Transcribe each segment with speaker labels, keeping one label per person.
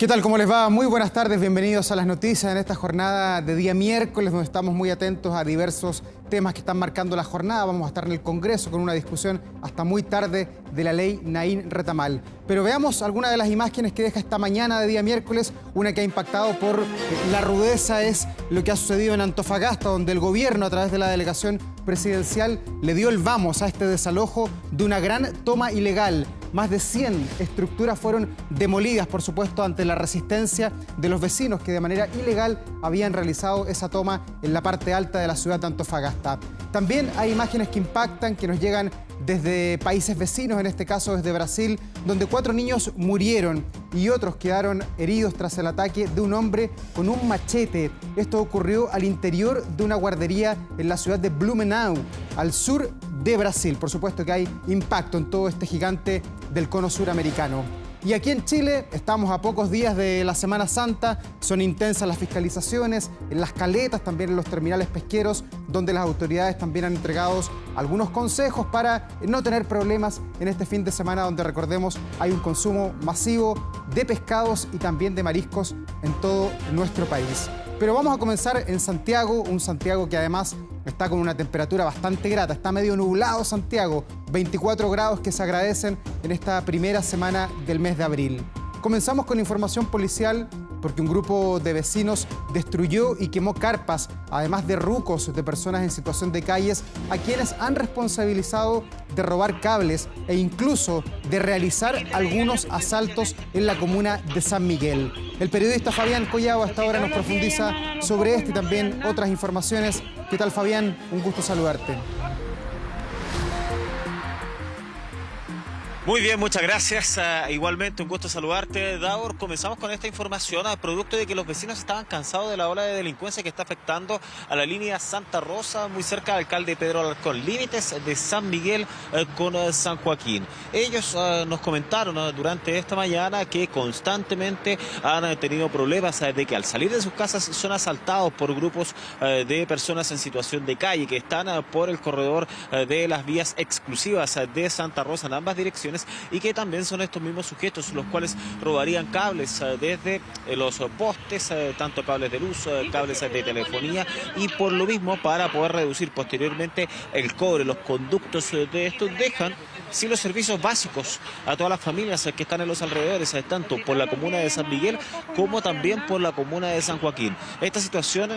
Speaker 1: ¿Qué tal? ¿Cómo les va? Muy buenas tardes, bienvenidos a las noticias en esta jornada de día miércoles, donde estamos muy atentos a diversos temas que están marcando la jornada. Vamos a estar en el Congreso con una discusión hasta muy tarde de la ley Naín Retamal. Pero veamos algunas de las imágenes que deja esta mañana de día miércoles. Una que ha impactado por la rudeza es lo que ha sucedido en Antofagasta, donde el gobierno, a través de la delegación presidencial, le dio el vamos a este desalojo de una gran toma ilegal. Más de 100 estructuras fueron demolidas, por supuesto, ante la resistencia de los vecinos que de manera ilegal habían realizado esa toma en la parte alta de la ciudad de Antofagasta. También hay imágenes que impactan, que nos llegan desde países vecinos, en este caso desde Brasil, donde 4 niños murieron y otros quedaron heridos tras el ataque de un hombre con un machete. Esto ocurrió al interior de una guardería en la ciudad de Blumenau, al sur de Brasil. Por supuesto que hay impacto en todo este gigante del cono suramericano. Y aquí en Chile estamos a pocos días de la Semana Santa, son intensas las fiscalizaciones en las caletas, también en los terminales pesqueros, donde las autoridades también han entregado algunos consejos para no tener problemas en este fin de semana, donde, recordemos, hay un consumo masivo de pescados y también de mariscos en todo nuestro país. Pero vamos a comenzar en Santiago, un Santiago que además está con una temperatura bastante grata. Está medio nublado Santiago, 24 grados que se agradecen en esta primera semana del mes de abril. Comenzamos con información policial porque un grupo de vecinos destruyó y quemó carpas, además de rucos de personas en situación de calles, a quienes han responsabilizado de robar cables e incluso de realizar algunos asaltos en la comuna de San Miguel. El periodista Fabián Collao hasta ahora nos profundiza sobre este y también otras informaciones. ¿Qué tal, Fabián? Un gusto saludarte.
Speaker 2: Muy bien, muchas gracias. Igualmente, un gusto saludarte, Daur. Comenzamos con esta información, producto de que los vecinos estaban cansados de la ola de delincuencia que está afectando a la línea Santa Rosa, muy cerca del alcalde Pedro Alarcón, límites de San Miguel con San Joaquín. Ellos nos comentaron durante esta mañana que constantemente han tenido problemas de que al salir de sus casas son asaltados por grupos de personas en situación de calle que están por el corredor de las vías exclusivas de Santa Rosa en ambas direcciones, y que también son estos mismos sujetos los cuales robarían cables desde los postes, tanto cables de luz, cables de telefonía, y por lo mismo, para poder reducir posteriormente el cobre, los conductos de estos dejan sin los servicios básicos a todas las familias que están en los alrededores, tanto por la comuna de San Miguel como también por la comuna de San Joaquín. Esta situación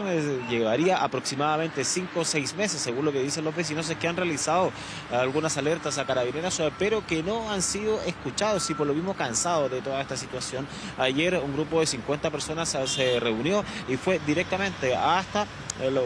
Speaker 2: llevaría aproximadamente 5 o 6 meses, según lo que dicen los vecinos, es que han realizado algunas alertas a carabineros, pero que no han sido escuchados y por lo mismo cansados de toda esta situación. Ayer un grupo de 50 personas se reunió y fue directamente hasta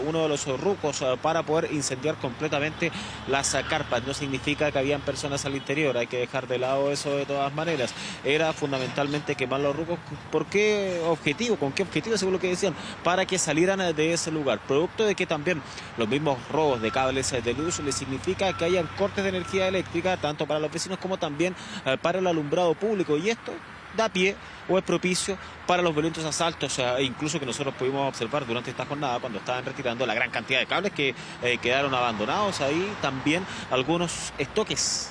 Speaker 2: uno de los rucos para poder incendiar completamente las carpas. No significa que habían personas al interior, hay que dejar de lado eso de todas maneras. Era fundamentalmente quemar los rucos. ¿Por qué objetivo? ¿Con qué objetivo? Según lo que decían, para que salieran de ese lugar. Producto de que también los mismos robos de cables de luz les significa que hayan cortes de energía eléctrica, tanto para los vecinos como también para el alumbrado público, y esto da pie o es propicio para los violentos asaltos, incluso que nosotros pudimos observar durante esta jornada cuando estaban retirando la gran cantidad de cables que quedaron abandonados ahí. También algunos estoques,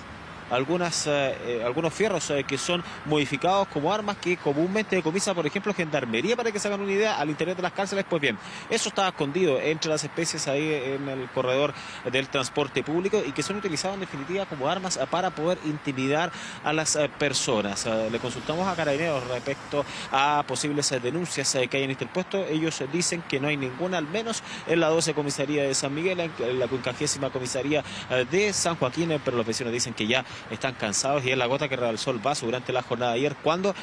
Speaker 2: algunos fierros que son modificados como armas que comúnmente decomisa, por ejemplo, Gendarmería, para que se hagan una idea, al interior de las cárceles. Pues bien, eso estaba escondido entre las especies ahí en el corredor del transporte público y que son utilizados en definitiva como armas para poder intimidar a las personas. Le consultamos a Carabineros respecto a posibles denuncias que hayan interpuesto. Ellos dicen que no hay ninguna, al menos en la 12 comisaría de San Miguel, en la 50ª comisaría de San Joaquín, pero los vecinos dicen que ya están cansados y es la gota que rebalsó el vaso durante la jornada de ayer, cuando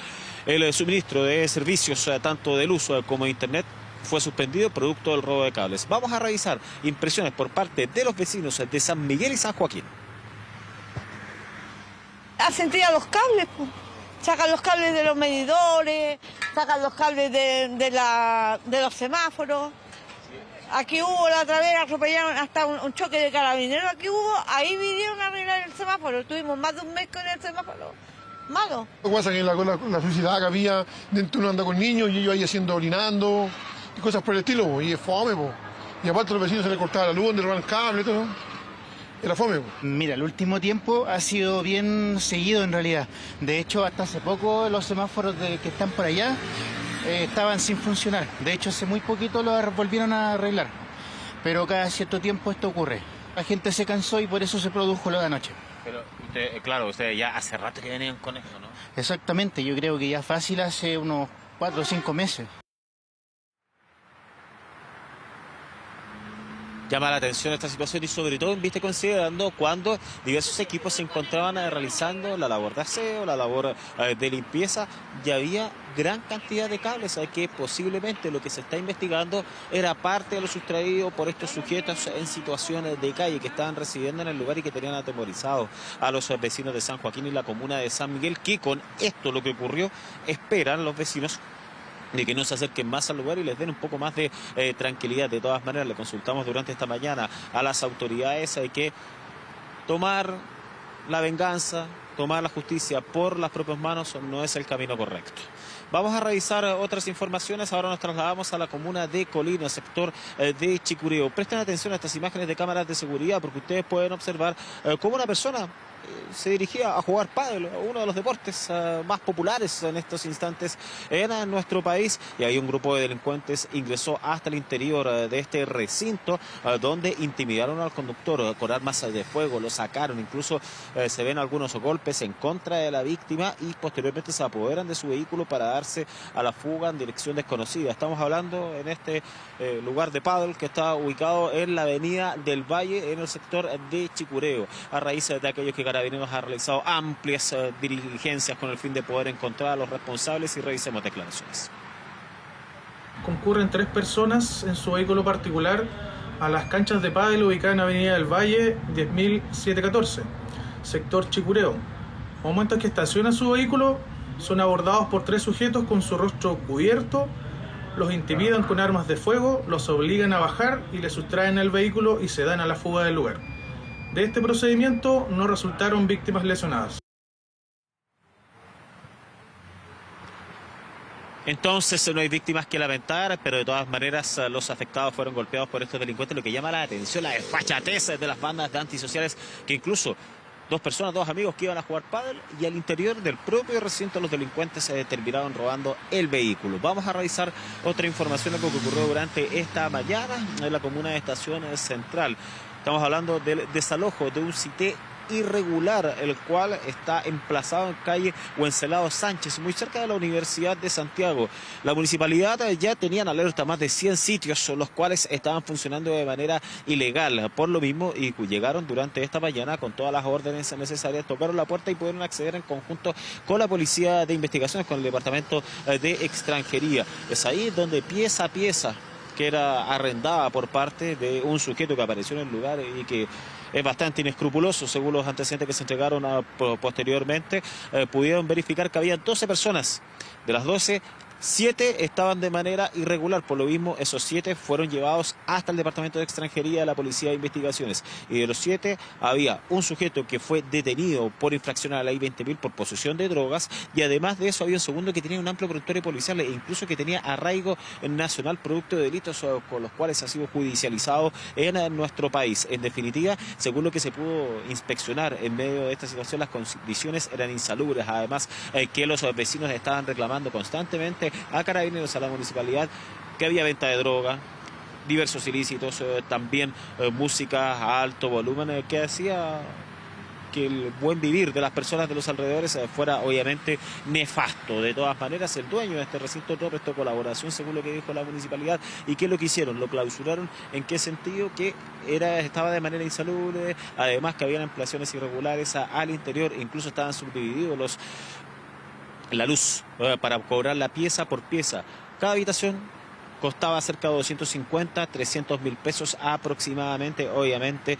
Speaker 2: el suministro de servicios tanto de luz como de internet fue suspendido producto del robo de cables. Vamos a revisar impresiones por parte de los vecinos de San Miguel y San Joaquín.
Speaker 3: Hacen tirar los cables, pues. Sacan los cables de los medidores, sacan los cables de los semáforos. Aquí hubo la otra vez, atropellaron hasta un choque de carabineros, aquí hubo, ahí vinieron a arreglar el semáforo, tuvimos más de un mes con el semáforo malo.
Speaker 4: Lo que pasa es que la suciedad que había, dentro uno anda con niños y ellos ahí haciendo, orinando y cosas por el estilo, y es fome, po. Y aparte a los vecinos se les cortaba la luz, donde roban el cable y todo. era fome.
Speaker 5: Mira, el último tiempo ha sido bien seguido en realidad. De hecho, hasta hace poco los semáforos que están por allá estaban sin funcionar. De hecho, hace muy poquito los volvieron a arreglar. Pero cada cierto tiempo esto ocurre. La gente se cansó y por eso se produjo lo de anoche.
Speaker 2: Pero ustedes ya hace rato que venían con esto, ¿no?
Speaker 5: Exactamente, yo creo que ya fácil hace unos 4 o 5 meses.
Speaker 2: Llama la atención esta situación y sobre todo considerando cuando diversos equipos se encontraban realizando la labor de aseo, la labor de limpieza, y había gran cantidad de cables que posiblemente lo que se está investigando era parte de lo sustraído por estos sujetos en situaciones de calle que estaban residiendo en el lugar y que tenían atemorizados a los vecinos de San Joaquín y la comuna de San Miguel, que con esto lo que ocurrió esperan los vecinos de que no se acerquen más al lugar y les den un poco más de tranquilidad. De todas maneras, le consultamos durante esta mañana a las autoridades que tomar la venganza, tomar la justicia por las propias manos no es el camino correcto. Vamos a revisar otras informaciones. Ahora nos trasladamos a la comuna de Colina, sector de Chicureo. Presten atención a estas imágenes de cámaras de seguridad porque ustedes pueden observar cómo una persona se dirigía a jugar pádel, uno de los deportes más populares en estos instantes en nuestro país, y ahí un grupo de delincuentes ingresó hasta el interior de este recinto donde intimidaron al conductor con armas de fuego, lo sacaron, incluso se ven algunos golpes en contra de la víctima y posteriormente se apoderan de su vehículo para darse a la fuga en dirección desconocida. Estamos hablando en este lugar de pádel que está ubicado en la avenida del Valle en el sector de Chicureo, a raíz de aquellos que Carabineros ha realizado amplias diligencias con el fin de poder encontrar a los responsables, y revisemos declaraciones.
Speaker 6: Concurren 3 personas en su vehículo particular a las canchas de pádel ubicadas en Avenida del Valle 10.714, sector Chicureo. Momentos que estacionan su vehículo, son abordados por 3 sujetos con su rostro cubierto, los intimidan con armas de fuego, los obligan a bajar y les sustraen el vehículo y se dan a la fuga del lugar. De este procedimiento no resultaron víctimas lesionadas.
Speaker 2: Entonces no hay víctimas que lamentar, pero de todas maneras los afectados fueron golpeados por estos delincuentes, lo que llama la atención, la desfachatez de las bandas de antisociales, que incluso 2 amigos que iban a jugar pádel y al interior del propio recinto los delincuentes terminaron robando el vehículo. Vamos a revisar otra información de lo que ocurrió durante esta mañana en la comuna de Estación Central. Estamos hablando del desalojo de un cité irregular, el cual está emplazado en calle Wenceslao Sánchez, muy cerca de la Universidad de Santiago. La municipalidad ya tenía en alerta más de 100 sitios, los cuales estaban funcionando de manera ilegal. Por lo mismo, y llegaron durante esta mañana con todas las órdenes necesarias, tocaron la puerta y pudieron acceder en conjunto con la Policía de Investigaciones, con el Departamento de Extranjería. Es ahí donde pieza a pieza, que era arrendada por parte de un sujeto que apareció en el lugar y que es bastante inescrupuloso, según los antecedentes que se entregaron posteriormente, pudieron verificar que había 12 personas. De las 12, 7 estaban de manera irregular. Por lo mismo, esos 7 fueron llevados hasta el Departamento de Extranjería de la Policía de Investigaciones. Y de los 7 había un sujeto que fue detenido por infracción a la ley 20.000 por posesión de drogas, y además de eso había un segundo que tenía un amplio prontuario policial e incluso que tenía arraigo nacional producto de delitos con los cuales ha sido judicializado en nuestro país. En definitiva, según lo que se pudo inspeccionar en medio de esta situación, las condiciones eran insalubres. Además, que los vecinos estaban reclamando constantemente a Carabineros, a la municipalidad, que había venta de droga, diversos ilícitos, también música a alto volumen, que hacía que el buen vivir de las personas de los alrededores fuera obviamente nefasto. De todas maneras, el dueño de este recinto no prestó colaboración, según lo que dijo la municipalidad. ¿Y qué es lo que hicieron? Lo clausuraron. ¿En qué sentido? Que estaba de manera insalubre, además que habían ampliaciones irregulares al interior, incluso estaban subdivididos la luz para cobrar la pieza por pieza. Cada habitación costaba cerca de 250, 300 mil pesos aproximadamente. Obviamente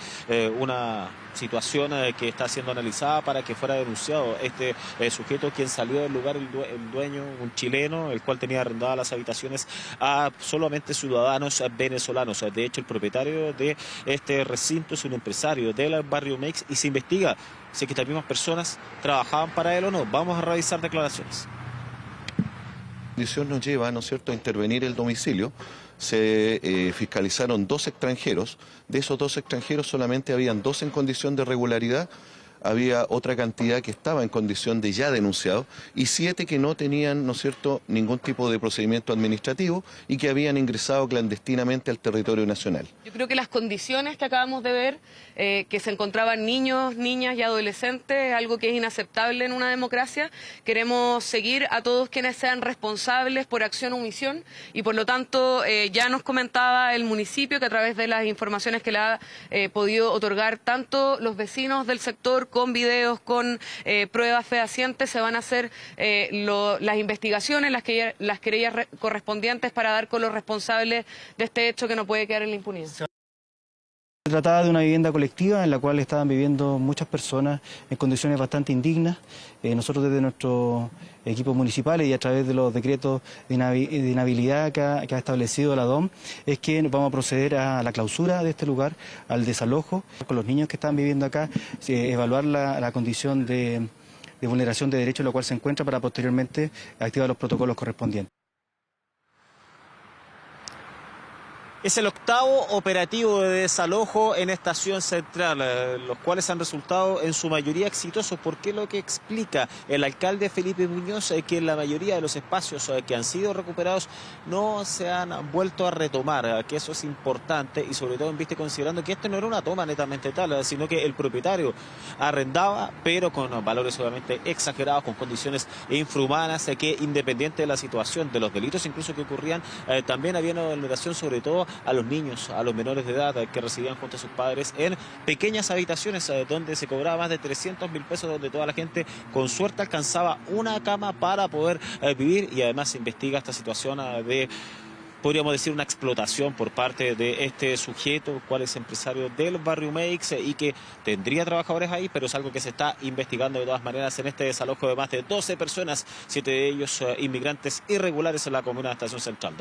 Speaker 2: una situación que está siendo analizada para que fuera denunciado este sujeto, quien salió del lugar, el dueño, un chileno, el cual tenía arrendadas las habitaciones a solamente ciudadanos venezolanos. De hecho, el propietario de este recinto es un empresario del barrio Mex y se investiga si es que estas mismas personas trabajaban para él o no. Vamos a revisar declaraciones.
Speaker 7: La condición nos lleva, ¿no es cierto?, a intervenir el domicilio se fiscalizaron 2 extranjeros. De esos 2 extranjeros solamente habían 2 en condición de regularidad. Había otra cantidad que estaba en condición de ya denunciado y 7 que no tenían, ¿no es cierto?, ningún tipo de procedimiento administrativo y que habían ingresado clandestinamente al territorio nacional.
Speaker 8: Yo creo que las condiciones que acabamos de ver, que se encontraban niños, niñas y adolescentes, es algo que es inaceptable en una democracia. Queremos seguir a todos quienes sean responsables por acción o omisión y por lo tanto ya nos comentaba el municipio que a través de las informaciones que le ha podido otorgar tanto los vecinos del sector con videos, con pruebas fehacientes, se van a hacer las investigaciones, las querellas correspondientes para dar con los responsables de este hecho que no puede quedar en la impunidad.
Speaker 9: Se trataba de una vivienda colectiva en la cual estaban viviendo muchas personas en condiciones bastante indignas. Nosotros desde nuestros equipos municipales y a través de los decretos de inhabilidad que ha establecido la DOM, es que vamos a proceder a la clausura de este lugar, al desalojo. Con los niños que están viviendo acá, evaluar la condición de vulneración de derechos en la cual se encuentra para posteriormente activar los protocolos correspondientes.
Speaker 2: Es el 8º operativo de desalojo en Estación Central, los cuales han resultado en su mayoría exitosos, porque lo que explica el alcalde Felipe Muñoz es que la mayoría de los espacios que han sido recuperados no se han vuelto a retomar, que eso es importante y sobre todo en vista considerando que esto no era una toma netamente tal, sino que el propietario arrendaba, pero con valores obviamente exagerados, con condiciones infrahumanas, que independiente de la situación, de los delitos incluso que ocurrían, también había una vulneración sobre todo a los niños, a los menores de edad que residían junto a sus padres en pequeñas habitaciones donde se cobraba más de 300.000 pesos, donde toda la gente con suerte alcanzaba una cama para poder vivir, y además se investiga esta situación de, podríamos decir, una explotación por parte de este sujeto, cual es empresario del barrio Meix y que tendría trabajadores ahí, pero es algo que se está investigando de todas maneras en este desalojo de más de 12 personas, 7 de ellos inmigrantes irregulares en la comuna de Estación Central.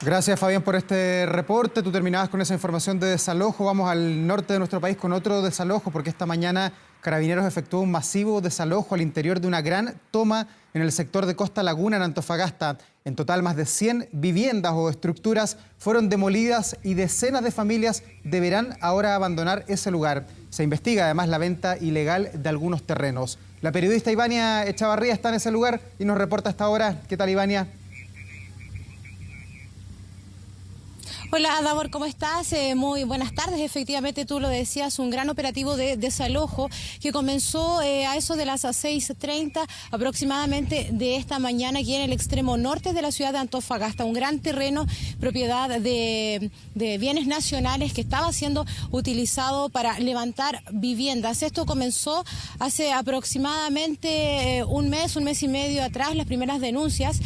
Speaker 1: Gracias, Fabián, por este reporte. Tú terminabas con esa información de desalojo. Vamos al norte de nuestro país con otro desalojo, porque esta mañana Carabineros efectuó un masivo desalojo al interior de una gran toma en el sector de Costa Laguna, en Antofagasta. En total, más de 100 viviendas o estructuras fueron demolidas y decenas de familias deberán ahora abandonar ese lugar. Se investiga además la venta ilegal de algunos terrenos. La periodista Ivania Echavarría está en ese lugar y nos reporta hasta ahora. ¿Qué tal, Ivania?
Speaker 10: Hola, Davor, ¿cómo estás? Muy buenas tardes. Efectivamente, tú lo decías, un gran operativo de desalojo que comenzó a eso de las 6:30 aproximadamente de esta mañana aquí en el extremo norte de la ciudad de Antofagasta. Un gran terreno propiedad de bienes nacionales que estaba siendo utilizado para levantar viviendas. Esto comenzó hace aproximadamente un mes y medio atrás. Las primeras denuncias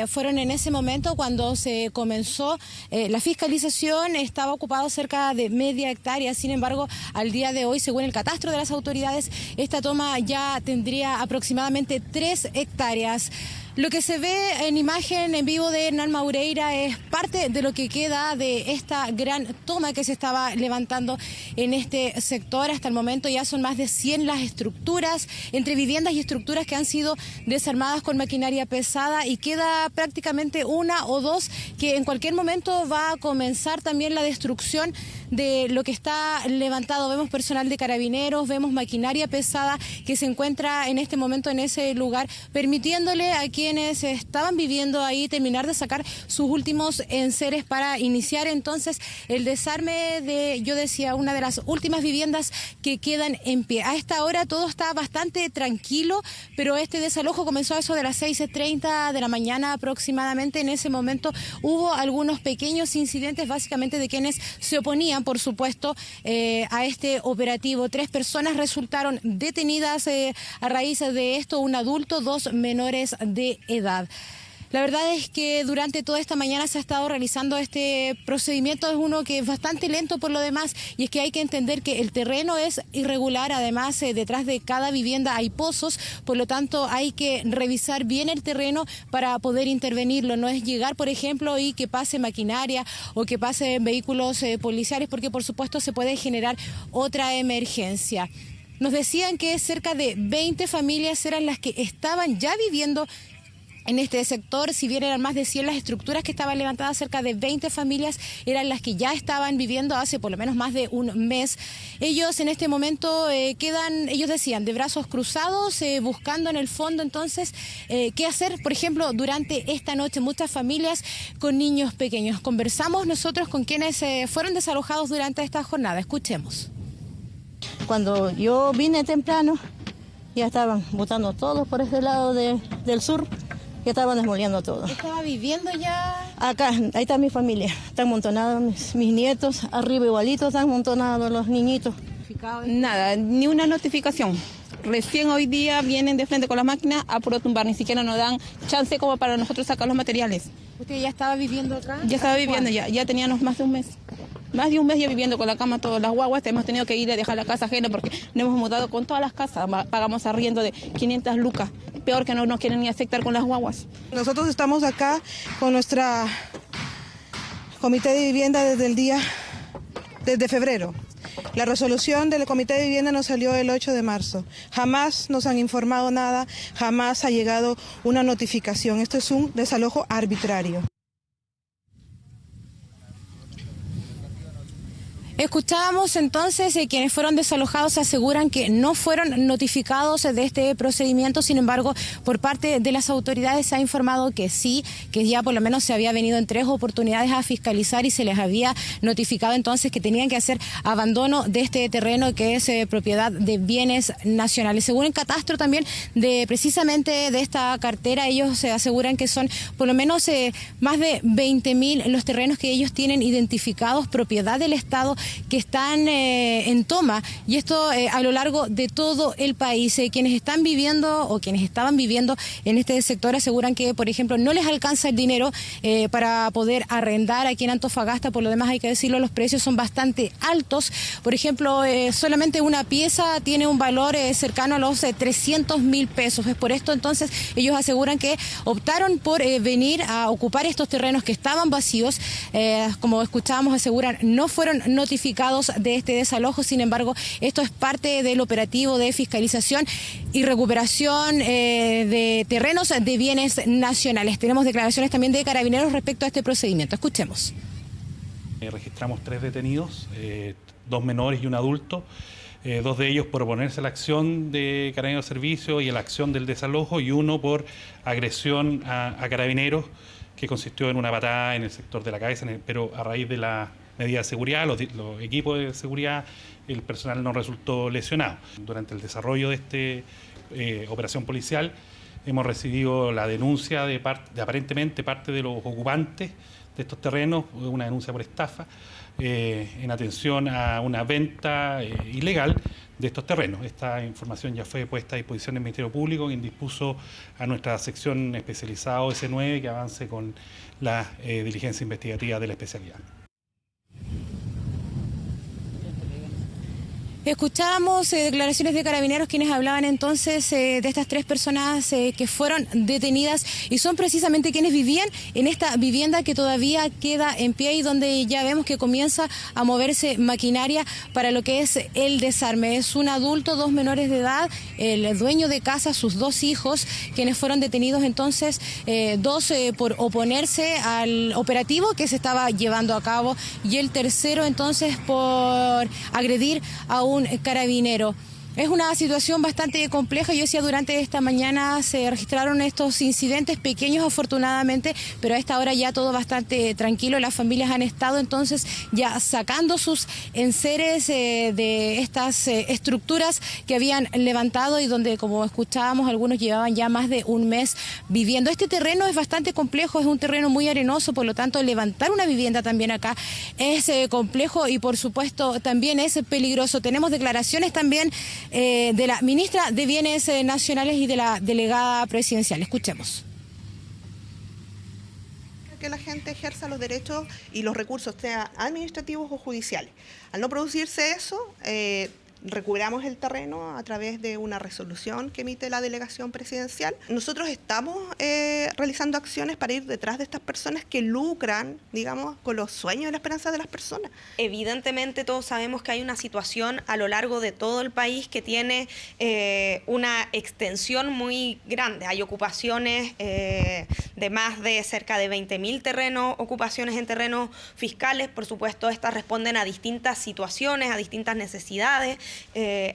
Speaker 10: fueron en ese momento cuando se comenzó la fiscalización. Estaba ocupado cerca de media hectárea. Sin embargo, al día de hoy, según el catastro de las autoridades, esta toma ya tendría aproximadamente 3 hectáreas. Lo que se ve en imagen en vivo de Hernán Maureira es parte de lo que queda de esta gran toma que se estaba levantando en este sector. Hasta el momento ya son más de 100 las estructuras, entre viviendas y estructuras que han sido desarmadas con maquinaria pesada, y queda prácticamente una o dos que en cualquier momento va a comenzar también la destrucción de lo que está levantado. Vemos personal de Carabineros, vemos maquinaria pesada que se encuentra en este momento en ese lugar, permitiéndole a quienes estaban viviendo ahí terminar de sacar sus últimos enseres para iniciar entonces el desarme de, yo decía, una de las últimas viviendas que quedan en pie. A esta hora todo está bastante tranquilo, pero este desalojo comenzó a eso de las 6:30 de la mañana aproximadamente. En ese momento hubo algunos pequeños incidentes, básicamente de quienes se oponían, por supuesto, a este operativo. 3 personas resultaron detenidas a raíz de esto, un adulto, 2 menores de edad. La verdad es que durante toda esta mañana se ha estado realizando este procedimiento. Es uno que es bastante lento por lo demás, y es que hay que entender que el terreno es irregular. Además, detrás de cada vivienda hay pozos, por lo tanto hay que revisar bien el terreno para poder intervenirlo. No es llegar, por ejemplo, y que pase maquinaria o que pasen vehículos policiales, porque por supuesto se puede generar otra emergencia. Nos decían que cerca de 20 familias eran las que estaban ya viviendo En este sector, si bien eran más de 100 las estructuras que estaban levantadas, cerca de 20 familias eran las que ya estaban viviendo hace por lo menos más de un mes. Ellos en este momento quedan, ellos decían, de brazos cruzados, buscando en el fondo entonces qué hacer, por ejemplo, durante esta noche. Muchas familias con niños pequeños. Conversamos nosotros con quienes fueron desalojados durante esta jornada. Escuchemos.
Speaker 11: Cuando yo vine temprano, ya estaban botando todos por ese lado del sur. Que estaban desmoliendo todo.
Speaker 10: ¿Estaba viviendo ya?
Speaker 11: Acá, ahí está mi familia. Están amontonados mis nietos, arriba igualitos están amontonados los niñitos.
Speaker 12: Nada, ni una notificación. Recién hoy día vienen de frente con las máquinas a puro tumbar, ni siquiera nos dan chance como para nosotros sacar los materiales.
Speaker 10: ¿Usted ya estaba viviendo acá?
Speaker 12: Ya estaba viviendo, ya teníamos más de un mes. Más de un mes ya viviendo con la cama, todas las guaguas. Hemos tenido que ir a dejar la casa ajena porque nos hemos mudado con todas las casas. Pagamos arriendo de 500 lucas. Peor que no nos quieren ni aceptar con las guaguas.
Speaker 13: Nosotros estamos acá con nuestra comité de vivienda desde febrero. La resolución del comité de vivienda nos salió el 8 de marzo. Jamás nos han informado nada, jamás ha llegado una notificación. Esto es un desalojo arbitrario.
Speaker 10: Escuchábamos entonces quienes fueron desalojados aseguran que no fueron notificados de este procedimiento. Sin embargo, por parte de las autoridades se ha informado que sí, que ya por lo menos se había venido en 3 oportunidades a fiscalizar y se les había notificado entonces que tenían que hacer abandono de este terreno que es propiedad de bienes nacionales. Según el catastro también precisamente de esta cartera, ellos se aseguran que son por lo menos más de 20.000 los terrenos que ellos tienen identificados, propiedad del Estado, que están en toma, y esto a lo largo de todo el país. Quienes están viviendo o quienes estaban viviendo en este sector aseguran que, por ejemplo, no les alcanza el dinero para poder arrendar aquí en Antofagasta. Por lo demás, hay que decirlo, los precios son bastante altos. Por ejemplo, solamente una pieza tiene un valor cercano a los 300.000 pesos. Es por esto entonces ellos aseguran que optaron por venir a ocupar estos terrenos que estaban vacíos. Como escuchábamos, aseguran no fueron notificados de este desalojo. Sin embargo, esto es parte del operativo de fiscalización y recuperación de terrenos de bienes nacionales. Tenemos declaraciones también de Carabineros respecto a este procedimiento. Escuchemos.
Speaker 14: Registramos 3 detenidos, 2 menores y un adulto. 2 de ellos por oponerse a la acción de Carabineros de Servicio y a la acción del desalojo, y 1 por agresión a Carabineros, que consistió en una patada en el sector de la cabeza, pero a raíz de la medida de seguridad, los equipos de seguridad, el personal no resultó lesionado. Durante el desarrollo de esta operación policial hemos recibido la denuncia de aparentemente parte de los ocupantes de estos terrenos, una denuncia por estafa, en atención a una venta ilegal de estos terrenos. Esta información ya fue puesta a disposición del Ministerio Público, quien dispuso a nuestra sección especializada OS9 que avance con la diligencia investigativa de la especialidad.
Speaker 10: Escuchábamos declaraciones de Carabineros, quienes hablaban entonces de estas 3 personas que fueron detenidas, y son precisamente quienes vivían en esta vivienda que todavía queda en pie y donde ya vemos que comienza a moverse maquinaria para lo que es el desarme. Es un adulto, 2 menores de edad, el dueño de casa, sus 2 hijos, quienes fueron detenidos entonces, 2 por oponerse al operativo que se estaba llevando a cabo, y el tercero entonces por agredir a un carabinero. Es una situación bastante compleja. Yo decía, durante esta mañana se registraron estos incidentes pequeños afortunadamente, pero a esta hora ya todo bastante tranquilo. Las familias han estado entonces ya sacando sus enseres de estas estructuras que habían levantado y donde, como escuchábamos, algunos llevaban ya más de un mes viviendo. Este terreno es bastante complejo, es un terreno muy arenoso, por lo tanto levantar una vivienda también acá es complejo y por supuesto también es peligroso. Tenemos declaraciones también de la ministra de Bienes Nacionales y de la delegada presidencial. Escuchemos.
Speaker 15: Que la gente ejerza los derechos y los recursos, sean administrativos o judiciales. Al no producirse eso, recuperamos el terreno a través de una resolución que emite la delegación presidencial. Nosotros estamos realizando acciones para ir detrás de estas personas que lucran, digamos, con los sueños y las esperanzas de las personas.
Speaker 16: Evidentemente todos sabemos que hay una situación a lo largo de todo el país que tiene una extensión muy grande. Hay ocupaciones de más de cerca de 20.000 terrenos, ocupaciones en terrenos fiscales. Por supuesto, estas responden a distintas situaciones, a distintas necesidades.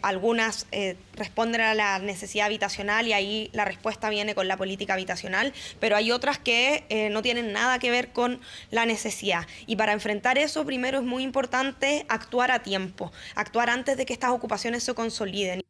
Speaker 16: Algunas responden a la necesidad habitacional y ahí la respuesta viene con la política habitacional, pero hay otras que no tienen nada que ver con la necesidad. Y para enfrentar eso, primero es muy importante actuar a tiempo, actuar antes de que estas ocupaciones se consoliden.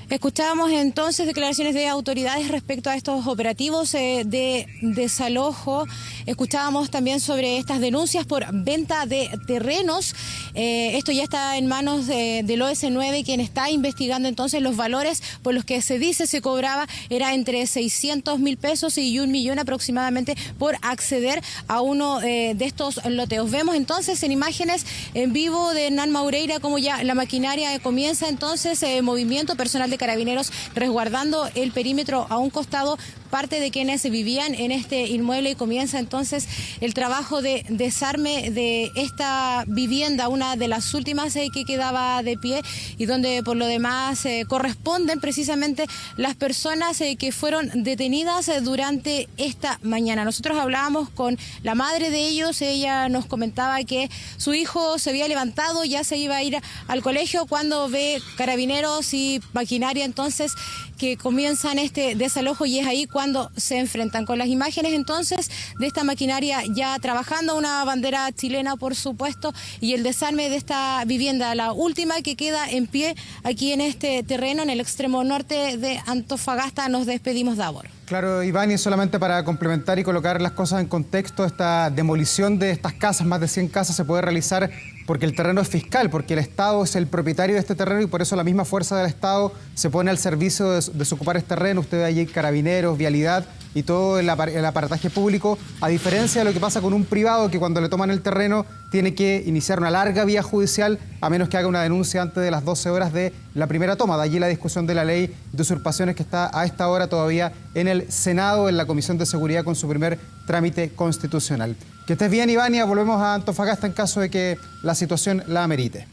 Speaker 10: Escuchábamos entonces declaraciones de autoridades respecto a estos operativos de desalojo. Escuchábamos también sobre estas denuncias por venta de terrenos. Esto ya está en manos del OS9, quien está investigando entonces los valores por los que se dice se cobraba. Era entre 600.000 pesos y 1 millón aproximadamente por acceder a uno de estos loteos. Vemos entonces en imágenes en vivo de Hernán Maureira como ya la maquinaria comienza entonces movimiento personal de Carabineros resguardando el perímetro a un costado, parte de quienes vivían en este inmueble, y comienza entonces el trabajo de desarme de esta vivienda, una de las últimas que quedaba de pie y donde por lo demás corresponden precisamente las personas que fueron detenidas durante esta mañana. Nosotros hablábamos con la madre de ellos, ella nos comentaba que su hijo se había levantado, ya se iba a ir al colegio cuando ve Carabineros y maquinaria entonces que comienzan este desalojo, y es ahí cuando se enfrentan con las imágenes entonces de esta maquinaria ya trabajando, una bandera chilena por supuesto, y el desarme de esta vivienda, la última que queda en pie aquí en este terreno en el extremo norte de Antofagasta. Nos despedimos, Davor.
Speaker 1: Claro, Iván, y solamente para complementar y colocar las cosas en contexto, esta demolición de estas casas, más de 100 casas, se puede realizar porque el terreno es fiscal, porque el Estado es el propietario de este terreno y por eso la misma fuerza del Estado se pone al servicio de desocupar este terreno. Usted ve allí Carabineros, Vialidad y todo el aparataje público, a diferencia de lo que pasa con un privado que cuando le toman el terreno tiene que iniciar una larga vía judicial a menos que haga una denuncia antes de las 12 horas de la primera toma. De allí la discusión de la ley de usurpaciones que está a esta hora todavía en el Senado, en la Comisión de Seguridad con su primer trámite constitucional. Que estés bien, Ivania. Volvemos a Antofagasta en caso de que la situación la amerite.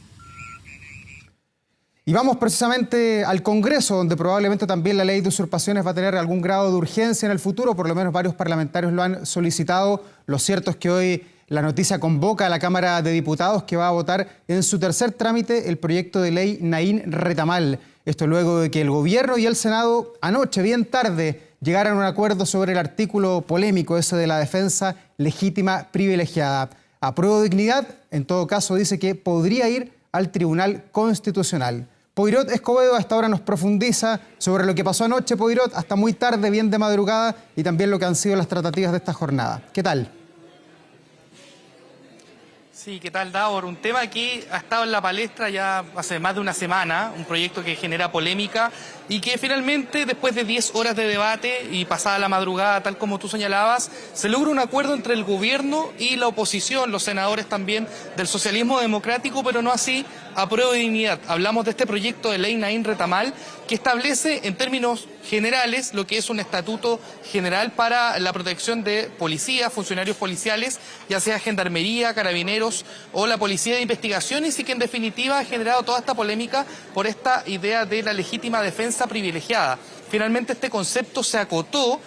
Speaker 1: Y vamos precisamente al Congreso, donde probablemente también la ley de usurpaciones va a tener algún grado de urgencia en el futuro, por lo menos varios parlamentarios lo han solicitado. Lo cierto es que hoy la noticia convoca a la Cámara de Diputados, que va a votar en su tercer trámite el proyecto de ley Naín Retamal. Esto luego de que el Gobierno y el Senado anoche, bien tarde, llegaran a un acuerdo sobre el artículo polémico ese de la defensa legítima privilegiada. A prueba de dignidad, en todo caso, dice que podría ir al Tribunal Constitucional. Poirot Escobedo a esta hora nos profundiza sobre lo que pasó anoche, Poirot, hasta muy tarde, bien de madrugada, y también lo que han sido las tratativas de esta jornada. ¿Qué tal?
Speaker 17: Sí, ¿qué tal, Davor? Un tema que ha estado en la palestra ya hace más de una semana, un proyecto que genera polémica y que finalmente, después de 10 horas de debate y pasada la madrugada, tal como tú señalabas, se logra un acuerdo entre el gobierno y la oposición, los senadores también del socialismo democrático, pero no así a prueba de dignidad. Hablamos de este proyecto de ley Naín Retamal, que establece en términos generales lo que es un estatuto general para la protección de policías, funcionarios policiales, ya sea Gendarmería, Carabineros o la Policía de Investigaciones, y que en definitiva ha generado toda esta polémica por esta idea de la legítima defensa privilegiada. Finalmente este concepto se acotó,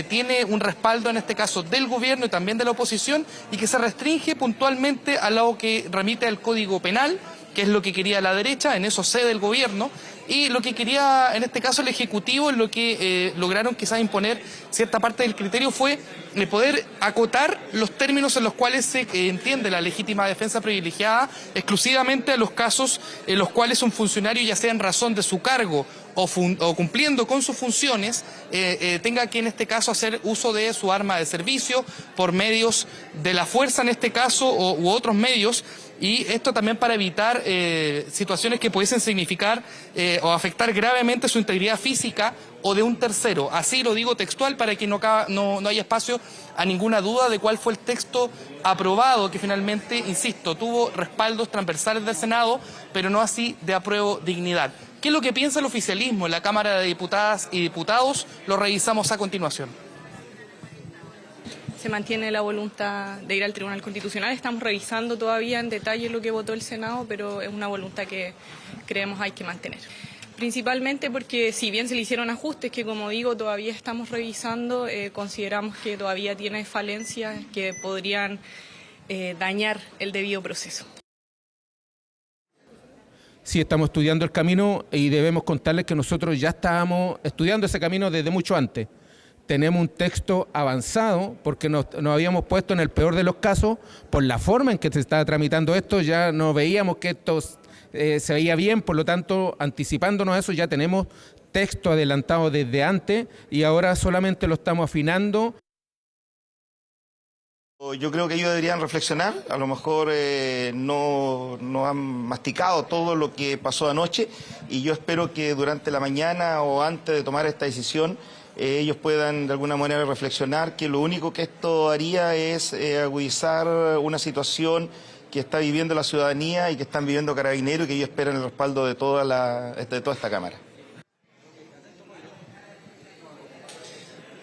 Speaker 17: tiene un respaldo en este caso del gobierno y también de la oposición, y que se restringe puntualmente a lo que remite al Código Penal, que es lo que quería la derecha, en eso cede el gobierno, y lo que quería en este caso el Ejecutivo, en lo que lograron quizás imponer cierta parte del criterio, fue poder acotar los términos en los cuales se entiende la legítima defensa privilegiada exclusivamente a los casos en los cuales un funcionario, ya sea en razón de su cargo o cumpliendo con sus funciones, tenga que en este caso hacer uso de su arma de servicio por medios de la fuerza en este caso u otros medios y esto también para evitar situaciones que pudiesen significar o afectar gravemente su integridad física o de un tercero. Así lo digo textual para que no haya espacio a ninguna duda de cuál fue el texto aprobado, que finalmente, insisto, tuvo respaldos transversales del Senado, pero no así de apruebo dignidad. ¿Qué es lo que piensa el oficialismo en la Cámara de Diputadas y Diputados? Lo revisamos a continuación.
Speaker 18: Se mantiene la voluntad de ir al Tribunal Constitucional. Estamos revisando todavía en detalle lo que votó el Senado, pero es una voluntad que creemos hay que mantener. Principalmente porque si bien se le hicieron ajustes que, como digo, todavía estamos revisando, consideramos que todavía tiene falencias que podrían dañar el debido proceso.
Speaker 19: Sí, estamos estudiando el camino y debemos contarles que nosotros ya estábamos estudiando ese camino desde mucho antes. Tenemos un texto avanzado porque nos habíamos puesto en el peor de los casos por la forma en que se estaba tramitando esto, ya no veíamos que esto se veía bien, por lo tanto, anticipándonos a eso, ya tenemos texto adelantado desde antes y ahora solamente lo estamos afinando.
Speaker 20: Yo creo que ellos deberían reflexionar, a lo mejor no han masticado todo lo que pasó anoche y yo espero que durante la mañana o antes de tomar esta decisión ellos puedan de alguna manera reflexionar que lo único que esto haría es agudizar una situación que está viviendo la ciudadanía y que están viviendo Carabineros y que ellos esperan el respaldo de toda esta Cámara.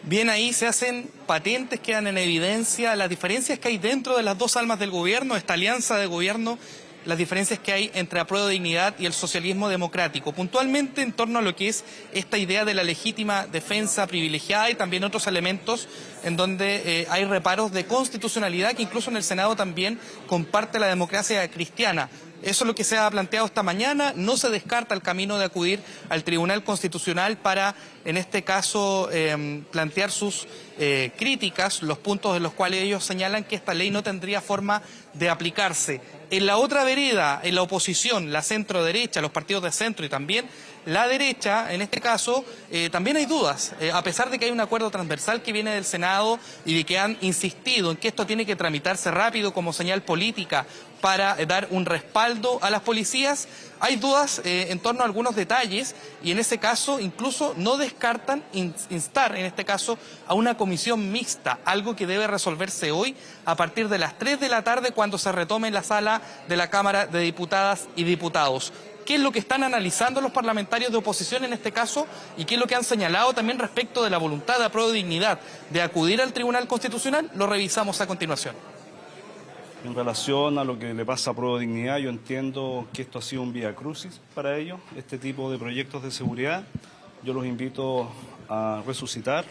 Speaker 17: Bien, ahí se hacen patentes, quedan en evidencia las diferencias que hay dentro de las dos almas del gobierno, esta alianza de gobierno, las diferencias que hay entre Apruebo Dignidad y el socialismo democrático, puntualmente en torno a lo que es esta idea de la legítima defensa privilegiada y también otros elementos en donde hay reparos de constitucionalidad que incluso en el Senado también comparte la democracia cristiana. Eso es lo que se ha planteado esta mañana. No se descarta el camino de acudir al Tribunal Constitucional para, en este caso, plantear sus críticas, los puntos en los cuales ellos señalan que esta ley no tendría forma de aplicarse. En la otra vereda, en la oposición, la centro-derecha, los partidos de centro y también la derecha, en este caso, también hay dudas, a pesar de que hay un acuerdo transversal que viene del Senado y de que han insistido en que esto tiene que tramitarse rápido como señal política para dar un respaldo a las policías. Hay dudas en torno a algunos detalles y en ese caso incluso no descartan instar, en este caso, a una comisión mixta, algo que debe resolverse hoy a partir de las 3 de la tarde cuando se retome en la sala de la Cámara de Diputadas y Diputados. ¿Qué es lo que están analizando los parlamentarios de oposición en este caso? ¿Y qué es lo que han señalado también respecto de la voluntad de Apruebo Dignidad de acudir al Tribunal Constitucional? Lo revisamos a continuación.
Speaker 21: En relación a lo que le pasa a Apruebo Dignidad, yo entiendo que esto ha sido un vía crucis para ellos, este tipo de proyectos de seguridad. Yo los invito a resucitar,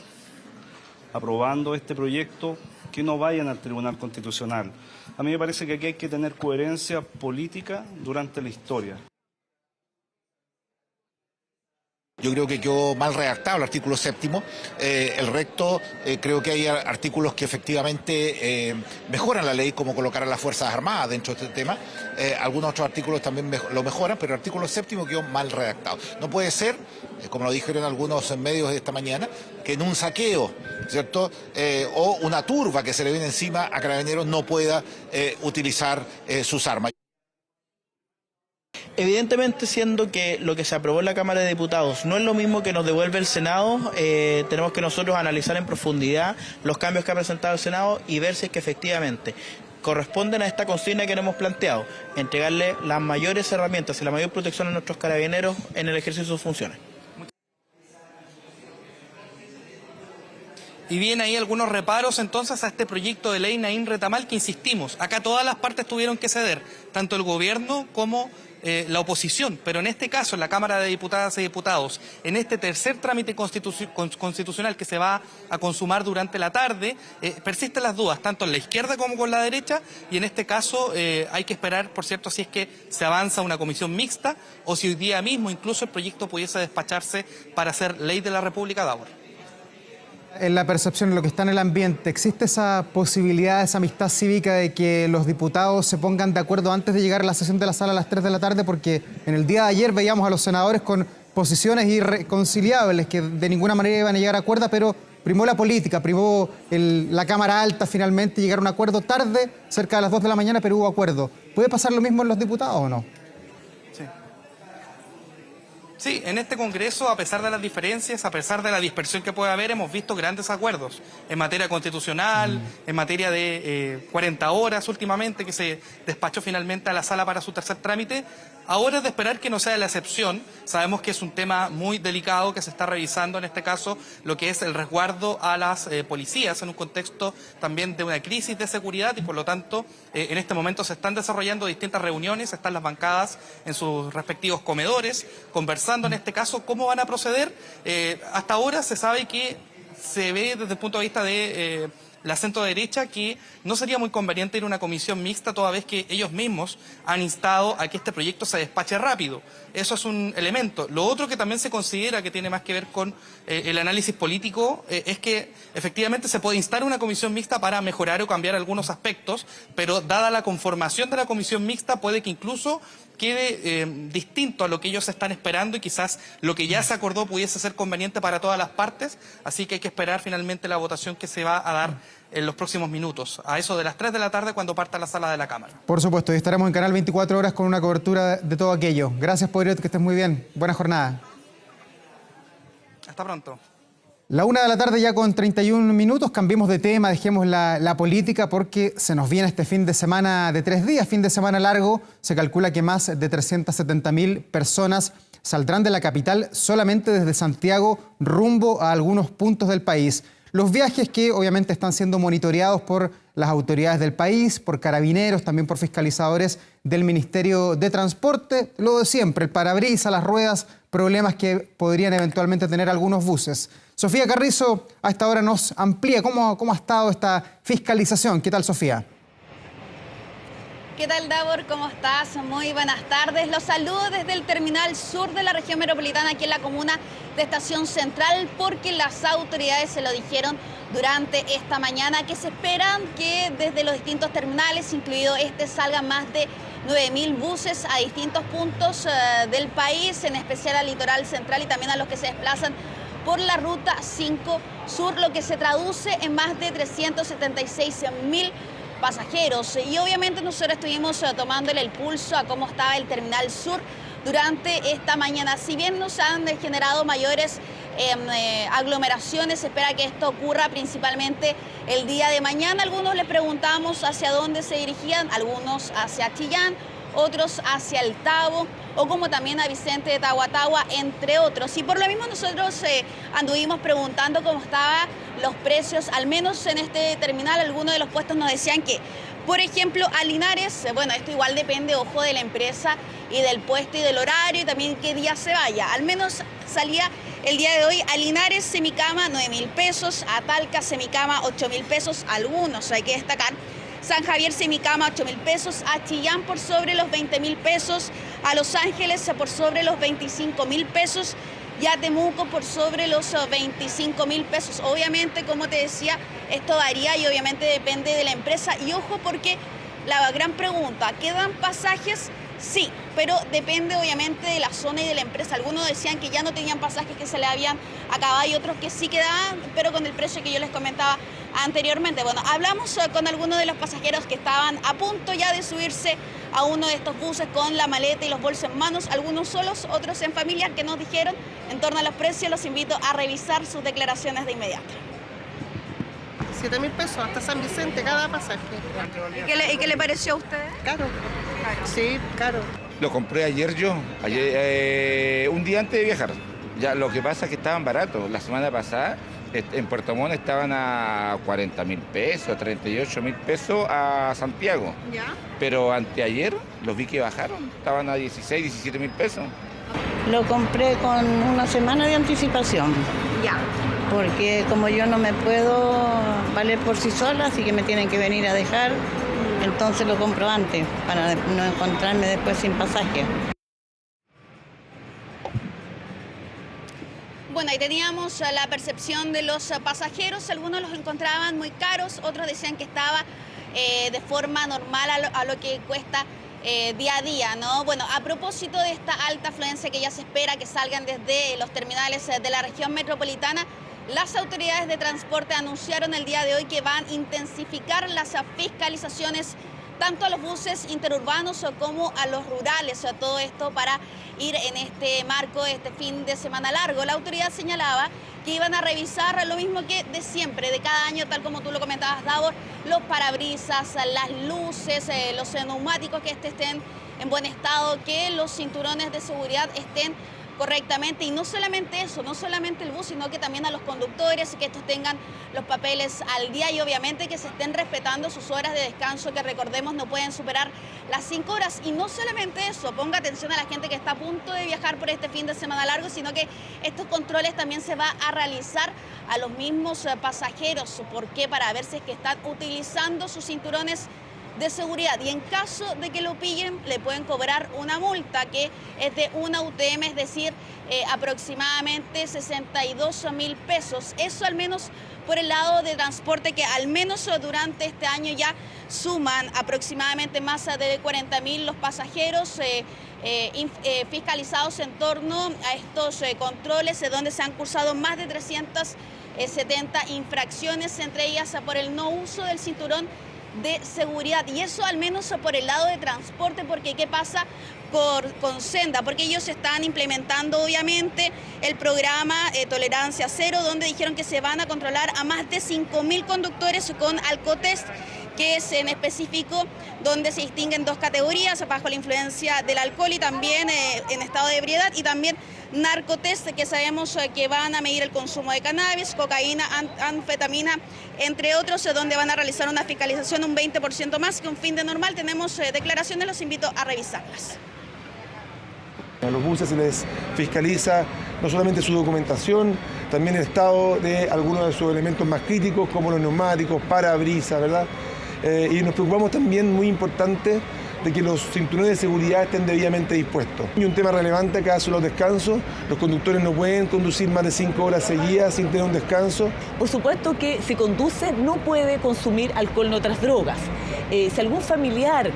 Speaker 21: aprobando este proyecto, que no vayan al Tribunal Constitucional. A mí me parece que aquí hay que tener coherencia política durante la historia.
Speaker 22: Yo creo que quedó mal redactado el artículo 7º. El recto, creo que hay artículos que efectivamente mejoran la ley, como colocar a las Fuerzas Armadas dentro de este tema. Algunos otros artículos también lo mejoran, pero el artículo 7º quedó mal redactado. No puede ser, como lo dijeron algunos medios esta mañana, que en un saqueo, ¿cierto? O una turba que se le viene encima a Carabineros no pueda utilizar sus armas.
Speaker 23: Evidentemente, siendo que lo que se aprobó en la Cámara de Diputados no es lo mismo que nos devuelve el Senado, tenemos que nosotros analizar en profundidad los cambios que ha presentado el Senado y ver si es que efectivamente corresponden a esta consigna que nos hemos planteado, entregarle las mayores herramientas y la mayor protección a nuestros carabineros en el ejercicio de sus funciones.
Speaker 17: Y bien, ahí algunos reparos entonces a este proyecto de ley Naín Retamal, que insistimos, acá todas las partes tuvieron que ceder, tanto el gobierno como la oposición, pero en este caso, en la Cámara de Diputadas y Diputados, en este tercer trámite constitucional que se va a consumar durante la tarde, persisten las dudas, tanto en la izquierda como con la derecha, y en este caso hay que esperar, por cierto, si es que se avanza una comisión mixta, o si hoy día mismo incluso el proyecto pudiese despacharse para ser ley de la República de ahora.
Speaker 1: En la percepción, en lo que está en el ambiente, ¿existe esa posibilidad, esa amistad cívica de que los diputados se pongan de acuerdo antes de llegar a la sesión de la sala a las 3 de la tarde? Porque en el día de ayer veíamos a los senadores con posiciones irreconciliables que de ninguna manera iban a llegar a acuerdo, pero primó la política, primó la Cámara Alta finalmente, llegar a un acuerdo tarde, cerca de las 2 de la mañana, pero hubo acuerdo. ¿Puede pasar lo mismo en los diputados o no?
Speaker 17: Sí, en este Congreso, a pesar de las diferencias, a pesar de la dispersión que puede haber, hemos visto grandes acuerdos en materia constitucional, en materia de 40 horas últimamente, que se despachó finalmente a la sala para su tercer trámite. Ahora es de esperar que no sea la excepción. Sabemos que es un tema muy delicado que se está revisando, en este caso, lo que es el resguardo a las policías en un contexto también de una crisis de seguridad y, por lo tanto, en este momento se están desarrollando distintas reuniones, están las bancadas en sus respectivos comedores, conversando en este caso cómo van a proceder. Hasta ahora se sabe que se ve desde el punto de vista de la centro derecha que no sería muy conveniente ir a una comisión mixta toda vez que ellos mismos han instado a que este proyecto se despache rápido. Eso es un elemento. Lo otro que también se considera que tiene más que ver con el análisis político es que efectivamente se puede instar una comisión mixta para mejorar o cambiar algunos aspectos, pero dada la conformación de la comisión mixta puede que incluso quede distinto a lo que ellos están esperando y quizás lo que ya se acordó pudiese ser conveniente para todas las partes, así que hay que esperar finalmente la votación que se va a dar en los próximos minutos, a eso de las 3 de la tarde cuando parta la sala de la Cámara.
Speaker 1: Por supuesto, y estaremos en Canal 24 Horas con una cobertura de todo aquello. Gracias, Podriot, que estés muy bien. Buena jornada.
Speaker 17: Hasta pronto.
Speaker 1: La 1 de la tarde ya con 31 minutos, cambiemos de tema, dejemos la política porque se nos viene este fin de semana de 3 días, fin de semana largo. Se calcula que más de 370.000 personas saldrán de la capital solamente desde Santiago rumbo a algunos puntos del país. Los viajes que obviamente están siendo monitoreados por las autoridades del país, por carabineros, también por fiscalizadores del Ministerio de Transporte. Lo de siempre, el parabrisas, las ruedas, problemas que podrían eventualmente tener algunos buses. Sofía Carrizo a esta hora nos amplía cómo ha estado esta fiscalización. ¿Qué tal, Sofía?
Speaker 3: ¿Qué tal, Davor? ¿Cómo estás? Muy buenas tardes. Los saludo desde el terminal sur de la región metropolitana, aquí en la comuna de Estación Central, porque las autoridades se lo dijeron durante esta mañana, que se esperan que desde los distintos terminales, incluido salgan más de 9.000 buses a distintos puntos del país, en especial al litoral central y también a los que se desplazan por la Ruta 5 Sur, lo que se traduce en más de 376.000 pasajeros. Y obviamente nosotros estuvimos tomándole el pulso a cómo estaba el Terminal Sur durante esta mañana. Si bien no se han generado mayores aglomeraciones, se espera que esto ocurra principalmente el día de mañana. Algunos les preguntamos hacia dónde se dirigían, algunos hacia Chillán, otros hacia el Tabo, o como también a Vicente de Tahuatahua, entre otros. Y por lo mismo nosotros anduvimos preguntando cómo estaban los precios, al menos en este terminal. Algunos de los puestos nos decían que, por ejemplo, a Linares, bueno, esto igual depende, ojo, de la empresa y del puesto y del horario y también qué día se vaya. Al menos salía el día de hoy a Linares semicama 9.000 pesos, a Talca semicama 8.000 pesos, algunos hay que destacar. San Javier semicama 8.000 pesos, a Chillán por sobre los 20.000 pesos, a Los Ángeles por sobre los 25.000 pesos y a Temuco por sobre los 25.000 pesos. Obviamente, como te decía, esto varía y obviamente depende de la empresa. Y ojo, porque la gran pregunta, ¿quedan pasajes? Sí, pero depende obviamente de la zona y de la empresa. Algunos decían que ya no tenían pasajes, que se le habían acabado, y otros que sí quedaban, pero con el precio que yo les comentaba anteriormente. Bueno, hablamos con algunos de los pasajeros que estaban a punto ya de subirse a uno de estos buses con la maleta y los bolsos en manos, algunos solos, otros en familia, que nos dijeron en torno a los precios. Los invito a revisar sus declaraciones de inmediato.
Speaker 4: 7.000 pesos hasta San Vicente cada pasaje.
Speaker 3: ¿Y qué le pareció a usted?
Speaker 4: Caro. Sí, caro.
Speaker 5: Lo compré ayer yo, un día antes de viajar. Ya, lo que pasa es que estaban baratos. La semana pasada en Puerto Montt estaban a 40.000 pesos, a 38.000 pesos a Santiago.
Speaker 4: ¿Ya?
Speaker 5: Pero anteayer los vi que bajaron, estaban a 16, 17.000 pesos.
Speaker 11: Lo compré con una semana de anticipación.
Speaker 3: Ya.
Speaker 11: Porque como yo no me puedo valer por sí sola, así que me tienen que venir a dejar, entonces lo compro antes, para no encontrarme después sin pasaje.
Speaker 3: Bueno, ahí teníamos la percepción de los pasajeros. Algunos los encontraban muy caros, otros decían que estaba de forma normal a lo que cuesta día a día, ¿no? Bueno, a propósito de esta alta afluencia que ya se espera que salgan desde los terminales de la región metropolitana, las autoridades de transporte anunciaron el día de hoy que van a intensificar las fiscalizaciones tanto a los buses interurbanos como a los rurales, todo esto para ir en este marco de este fin de semana largo. La autoridad señalaba que iban a revisar lo mismo que de siempre, de cada año, tal como tú lo comentabas, Davor, los parabrisas, las luces, los neumáticos que estén en buen estado, que los cinturones de seguridad estén correctamente, y no solamente eso, no solamente el bus, sino que también a los conductores, que estos tengan los papeles al día y obviamente que se estén respetando sus horas de descanso, que recordemos no pueden superar las 5 horas. Y no solamente eso, ponga atención a la gente que está a punto de viajar por este fin de semana largo, sino que estos controles también se va a realizar a los mismos pasajeros. ¿Por qué? Para ver si es que están utilizando sus cinturones de seguridad, y en caso de que lo pillen le pueden cobrar una multa que es de una UTM, es decir, aproximadamente 62.000 pesos. Eso al menos por el lado de transporte, que al menos durante este año ya suman aproximadamente más de 40.000 los pasajeros fiscalizados en torno a estos controles, donde se han cursado más de 370 infracciones, entre ellas por el no uso del cinturón de seguridad. Y eso al menos por el lado de transporte, porque ¿qué pasa con Senda? Porque ellos están implementando obviamente el programa Tolerancia Cero, donde dijeron que se van a controlar a más de 5.000 conductores con alcotest, que es en específico donde se distinguen 2 categorías, bajo la influencia del alcohol y también en estado de ebriedad, y también narcotest, que sabemos que van a medir el consumo de cannabis, cocaína, anfetamina, entre otros, donde van a realizar una fiscalización un 20% más que un fin de normal. Tenemos declaraciones, los invito a revisarlas.
Speaker 6: A los buses se les fiscaliza no solamente su documentación, también el estado de algunos de sus elementos más críticos, como los neumáticos, parabrisas, ¿verdad? Y nos preocupamos también, muy importante, de que los cinturones de seguridad estén debidamente dispuestos. Y un tema relevante acá son los descansos. Los conductores no pueden conducir más de 5 horas seguidas sin tener un descanso.
Speaker 7: Por supuesto que si conduce no puede consumir alcohol ni otras drogas. Si algún familiar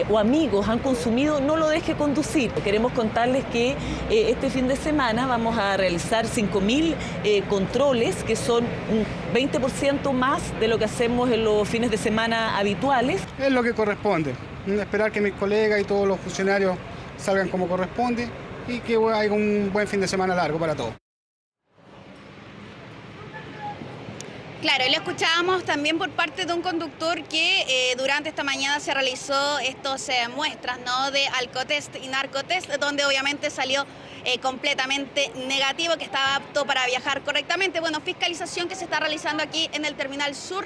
Speaker 7: o amigos han consumido, no lo deje conducir. Queremos contarles que este fin de semana vamos a realizar 5.000 controles, que son un 20% más de lo que hacemos en los fines de semana habituales.
Speaker 8: Es lo que corresponde. Esperar que mis colegas y todos los funcionarios salgan como corresponde y que haya un buen fin de semana largo para todos.
Speaker 3: Claro, le escuchábamos también por parte de un conductor que durante esta mañana se realizó estos muestras, ¿no?, de alcotest y narcotest, donde obviamente salió completamente negativo, que estaba apto para viajar correctamente. Bueno, fiscalización que se está realizando aquí en el Terminal Sur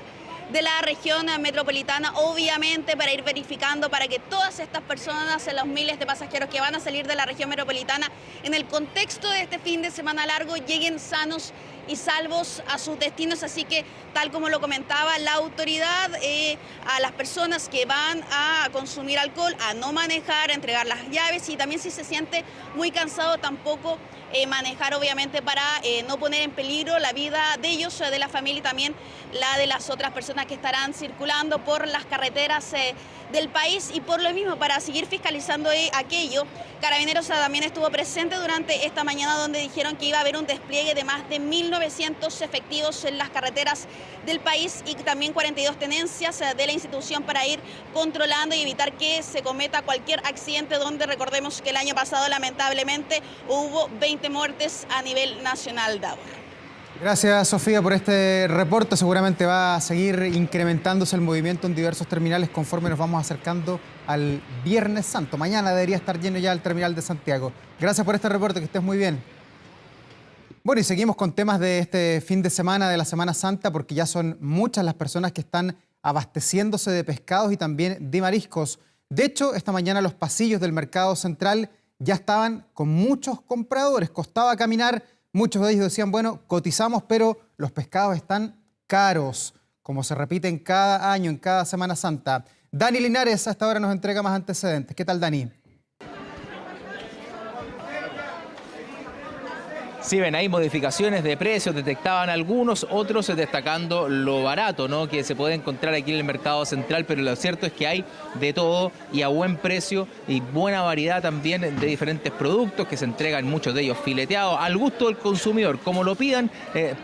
Speaker 3: de la región metropolitana, obviamente para ir verificando para que todas estas personas, los miles de pasajeros que van a salir de la región metropolitana en el contexto de este fin de semana largo, lleguen sanos y salvos a sus destinos. Así que, tal como lo comentaba la autoridad, a las personas que van a consumir alcohol, a no manejar, a entregar las llaves, y también si se siente muy cansado, tampoco manejar, obviamente, para no poner en peligro la vida de ellos, de la familia, y también la de las otras personas que estarán circulando por las carreteras del país. Y por lo mismo, para seguir fiscalizando aquello, Carabineros también estuvo presente durante esta mañana, donde dijeron que iba a haber un despliegue de más de 1.900 efectivos en las carreteras del país, y también 42 tenencias de la institución para ir controlando y evitar que se cometa cualquier accidente, donde recordemos que el año pasado lamentablemente hubo 20 muertes a nivel nacional, Davor.
Speaker 1: Gracias, Sofía, por este reporte. Seguramente va a seguir incrementándose el movimiento en diversos terminales conforme nos vamos acercando al Viernes Santo. Mañana debería estar lleno ya el terminal de Santiago. Gracias por este reporte, que estés muy bien. Bueno, y seguimos con temas de este fin de semana, de la Semana Santa, porque ya son muchas las personas que están abasteciéndose de pescados y también de mariscos. De hecho, esta mañana los pasillos del mercado central ya estaban con muchos compradores. Costaba caminar. Muchos de ellos decían, bueno, cotizamos, pero los pescados están caros, como se repite en cada año, en cada Semana Santa. Dani Linares a esta hora nos entrega más antecedentes. ¿Qué tal, Dani?
Speaker 2: Sí, ven, hay modificaciones de precios, detectaban algunos, otros destacando lo barato, ¿no?, que se puede encontrar aquí en el mercado central, pero lo cierto es que hay de todo y a buen precio y buena variedad también de diferentes productos que se entregan, muchos de ellos fileteados, al gusto del consumidor. Como lo pidan,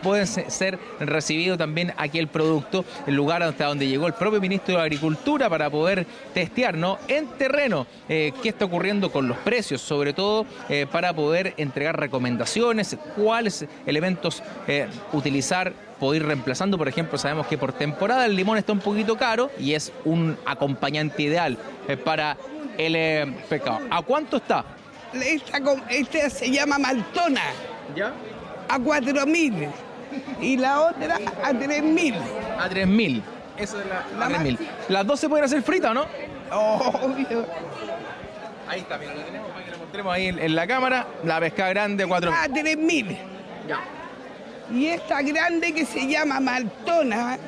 Speaker 2: pueden ser recibido también aquí el producto, el lugar hasta donde llegó el propio ministro de Agricultura para poder testear, ¿no?, en terreno qué está ocurriendo con los precios, sobre todo para poder entregar recomendaciones, cuáles elementos utilizar, poder ir reemplazando. Por ejemplo, sabemos que por temporada el limón está un poquito caro y es un acompañante ideal para el pescado. ¿A cuánto está?
Speaker 9: Esta se llama Maltona.
Speaker 2: ¿Ya?
Speaker 9: A 4.000 y la otra a 3.000.
Speaker 2: A 3.000. Esa es la 3.000. ¿Las dos se pueden hacer fritas o no?
Speaker 9: Obvio.
Speaker 2: Ahí está, mira, lo tenemos para que lo mostremos ahí en la cámara. La pescada grande, 4.000.
Speaker 9: A 3.000.
Speaker 2: Ya.
Speaker 9: Y esta grande que se llama Maltona.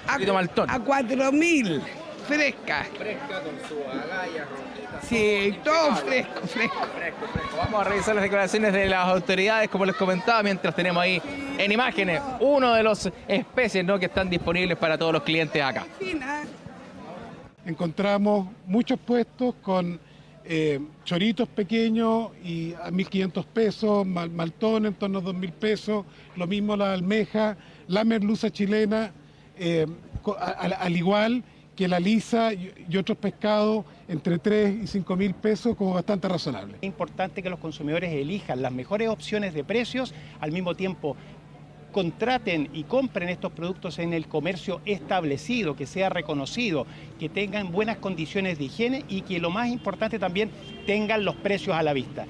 Speaker 9: A 4.000. Fresca.
Speaker 2: Fresca con su agalla.
Speaker 9: Sí, todo fresco, fresco.
Speaker 2: Vamos a revisar las declaraciones de las autoridades, como les comentaba, mientras tenemos ahí en imágenes uno de los especies, ¿no?, que están disponibles para todos los clientes acá.
Speaker 12: Encontramos muchos puestos con choritos pequeños y a 1.500 pesos, maltón en torno a 2.000 pesos, lo mismo la almeja, la merluza chilena, al igual que la lisa y otros pescados entre 3 y 5.000 pesos, como bastante razonable.
Speaker 24: Es importante que los consumidores elijan las mejores opciones de precios, al mismo tiempo contraten y compren estos productos en el comercio establecido, que sea reconocido, que tengan buenas condiciones de higiene y que lo más importante también tengan los precios a la vista.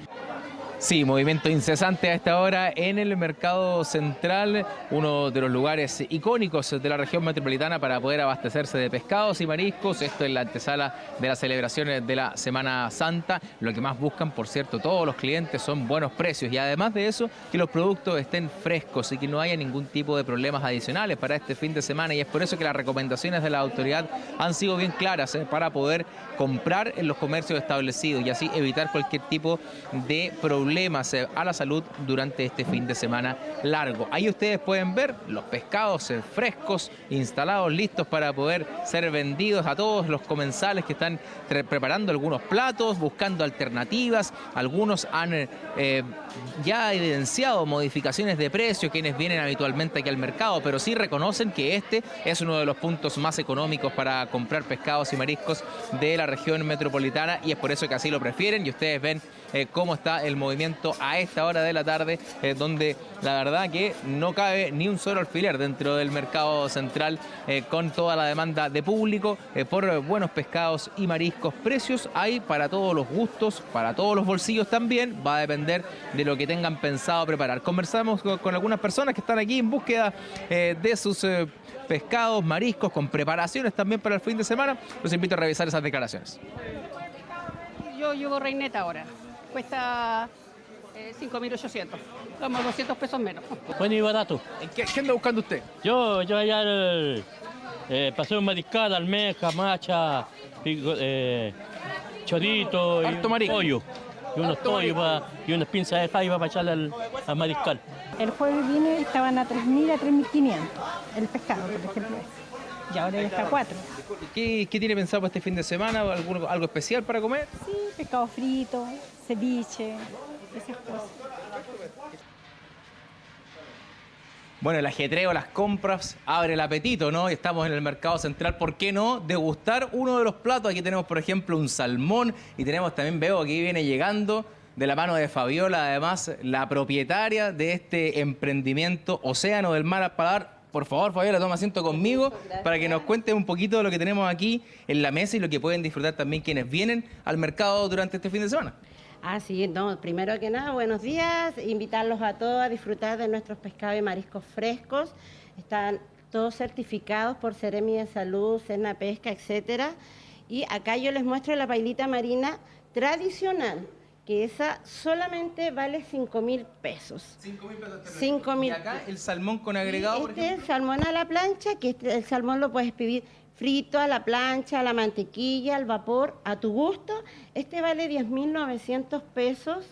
Speaker 2: Sí, movimiento incesante a esta hora en el mercado central, uno de los lugares icónicos de la región metropolitana para poder abastecerse de pescados y mariscos. Esto es la antesala de las celebraciones de la Semana Santa. Lo que más buscan, por cierto, todos los clientes son buenos precios y además de eso, que los productos estén frescos y que no haya ningún tipo de problemas adicionales para este fin de semana. Y es por eso que las recomendaciones de la autoridad han sido bien claras para poder comprar en los comercios establecidos y así evitar cualquier tipo de problemas a la salud durante este fin de semana largo. Ahí ustedes pueden ver los pescados frescos, instalados, listos para poder ser vendidos a todos los comensales que están preparando algunos platos, buscando alternativas. Algunos han ya evidenciado modificaciones de precio, quienes vienen habitualmente aquí al mercado, pero sí reconocen que este es uno de los puntos más económicos para comprar pescados y mariscos de la región metropolitana y es por eso que así lo prefieren. Y ustedes ven cómo está el movimiento a esta hora de la tarde, donde la verdad que no cabe ni un solo alfiler dentro del mercado central, con toda la demanda de público por buenos pescados y mariscos. Precios hay para todos los gustos, para todos los bolsillos también, va a depender de lo que tengan pensado preparar. Conversamos con algunas personas que están aquí en búsqueda de sus pescados, mariscos, con preparaciones también para el fin de semana. Los invito a revisar esas declaraciones.
Speaker 25: Yo llevo reineta ahora. Cuesta 5.800, como 200 pesos menos.
Speaker 26: Bueno y barato.
Speaker 2: ¿Qué anda buscando usted?
Speaker 26: Yo allá paseo mariscal, almeja, macha, chorito y pollo. Y unos pollos y unas pinzas de jaiba para echarle al mariscal.
Speaker 27: El jueves vine estaban a 3.000 a 3.500 el pescado, por ejemplo. Y ahora ya está a 4.
Speaker 2: ¿Qué tiene pensado para este fin de semana? ¿Algo especial para comer?
Speaker 27: Sí, pescado frito, ceviche, esas cosas.
Speaker 2: Bueno, el ajetreo, las compras, abre el apetito, ¿no? Estamos en el mercado central, ¿por qué no degustar uno de los platos? Aquí tenemos, por ejemplo, un salmón y tenemos también, veo, aquí viene llegando de la mano de Fabiola, además, la propietaria de este emprendimiento Océano del Mar al Paladar. Por favor, Fabiola, toma asiento conmigo para que nos cuentes un poquito de lo que tenemos aquí en la mesa y lo que pueden disfrutar también quienes vienen al mercado durante este fin de semana.
Speaker 28: Sí, no, primero que nada, buenos días, invitarlos a todos a disfrutar de nuestros pescados y mariscos frescos. Están todos certificados por Seremi de Salud, Serna Pesca, etcétera. Y acá yo les muestro la pailita marina tradicional, que esa solamente vale 5.000 pesos.
Speaker 2: 5.000 pesos.
Speaker 28: 5.000.
Speaker 2: Y acá el salmón con agregado,
Speaker 28: es el salmón a la plancha, que el salmón lo puedes pedir frito, a la plancha, a la mantequilla, al vapor, a tu gusto. Este vale 10.900 pesos.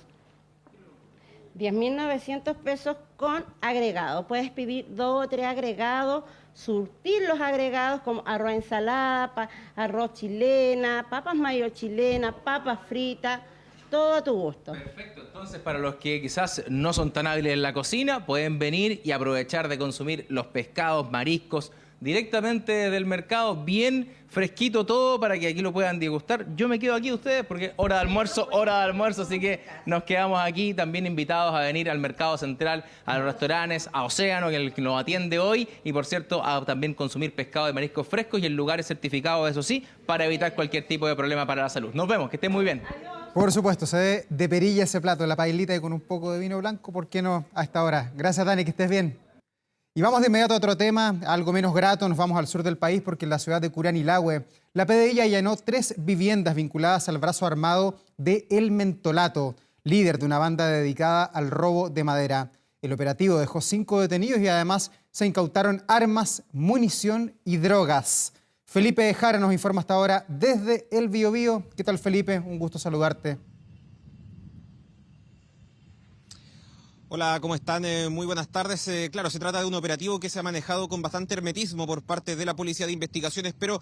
Speaker 28: 10.900 pesos con agregado. Puedes pedir 2 o 3 agregados, surtir los agregados como arroz ensalada, arroz chilena, papas mayo chilena, papas fritas, todo a tu gusto.
Speaker 2: Perfecto, entonces para los que quizás no son tan hábiles en la cocina, pueden venir y aprovechar de consumir los pescados, mariscos, directamente del mercado, bien fresquito todo para que aquí lo puedan degustar. Yo me quedo aquí ustedes porque hora de almuerzo, así que nos quedamos aquí también invitados a venir al Mercado Central, a los restaurantes, a Océano, que nos atiende hoy, y por cierto, a también consumir pescado y mariscos frescos y en lugares certificados, eso sí, para evitar cualquier tipo de problema para la salud. Nos vemos, que estén muy bien.
Speaker 1: Por supuesto, se ve de perilla ese plato, la pailita y con un poco de vino blanco, ¿por qué no a esta hora? Gracias, Dani, que estés bien. Y vamos de inmediato a otro tema, algo menos grato, nos vamos al sur del país porque en la ciudad de Curanilahue, la PDI allanó 3 viviendas vinculadas al brazo armado de El Mentolato, líder de una banda dedicada al robo de madera. El operativo dejó 5 detenidos y además se incautaron armas, munición y drogas. Felipe Jara nos informa hasta ahora desde el Biobío. ¿Qué tal, Felipe? Un gusto saludarte.
Speaker 10: Hola, ¿cómo están? Muy buenas tardes. Claro, se trata de un operativo que se ha manejado con bastante hermetismo por parte de la Policía de Investigaciones, pero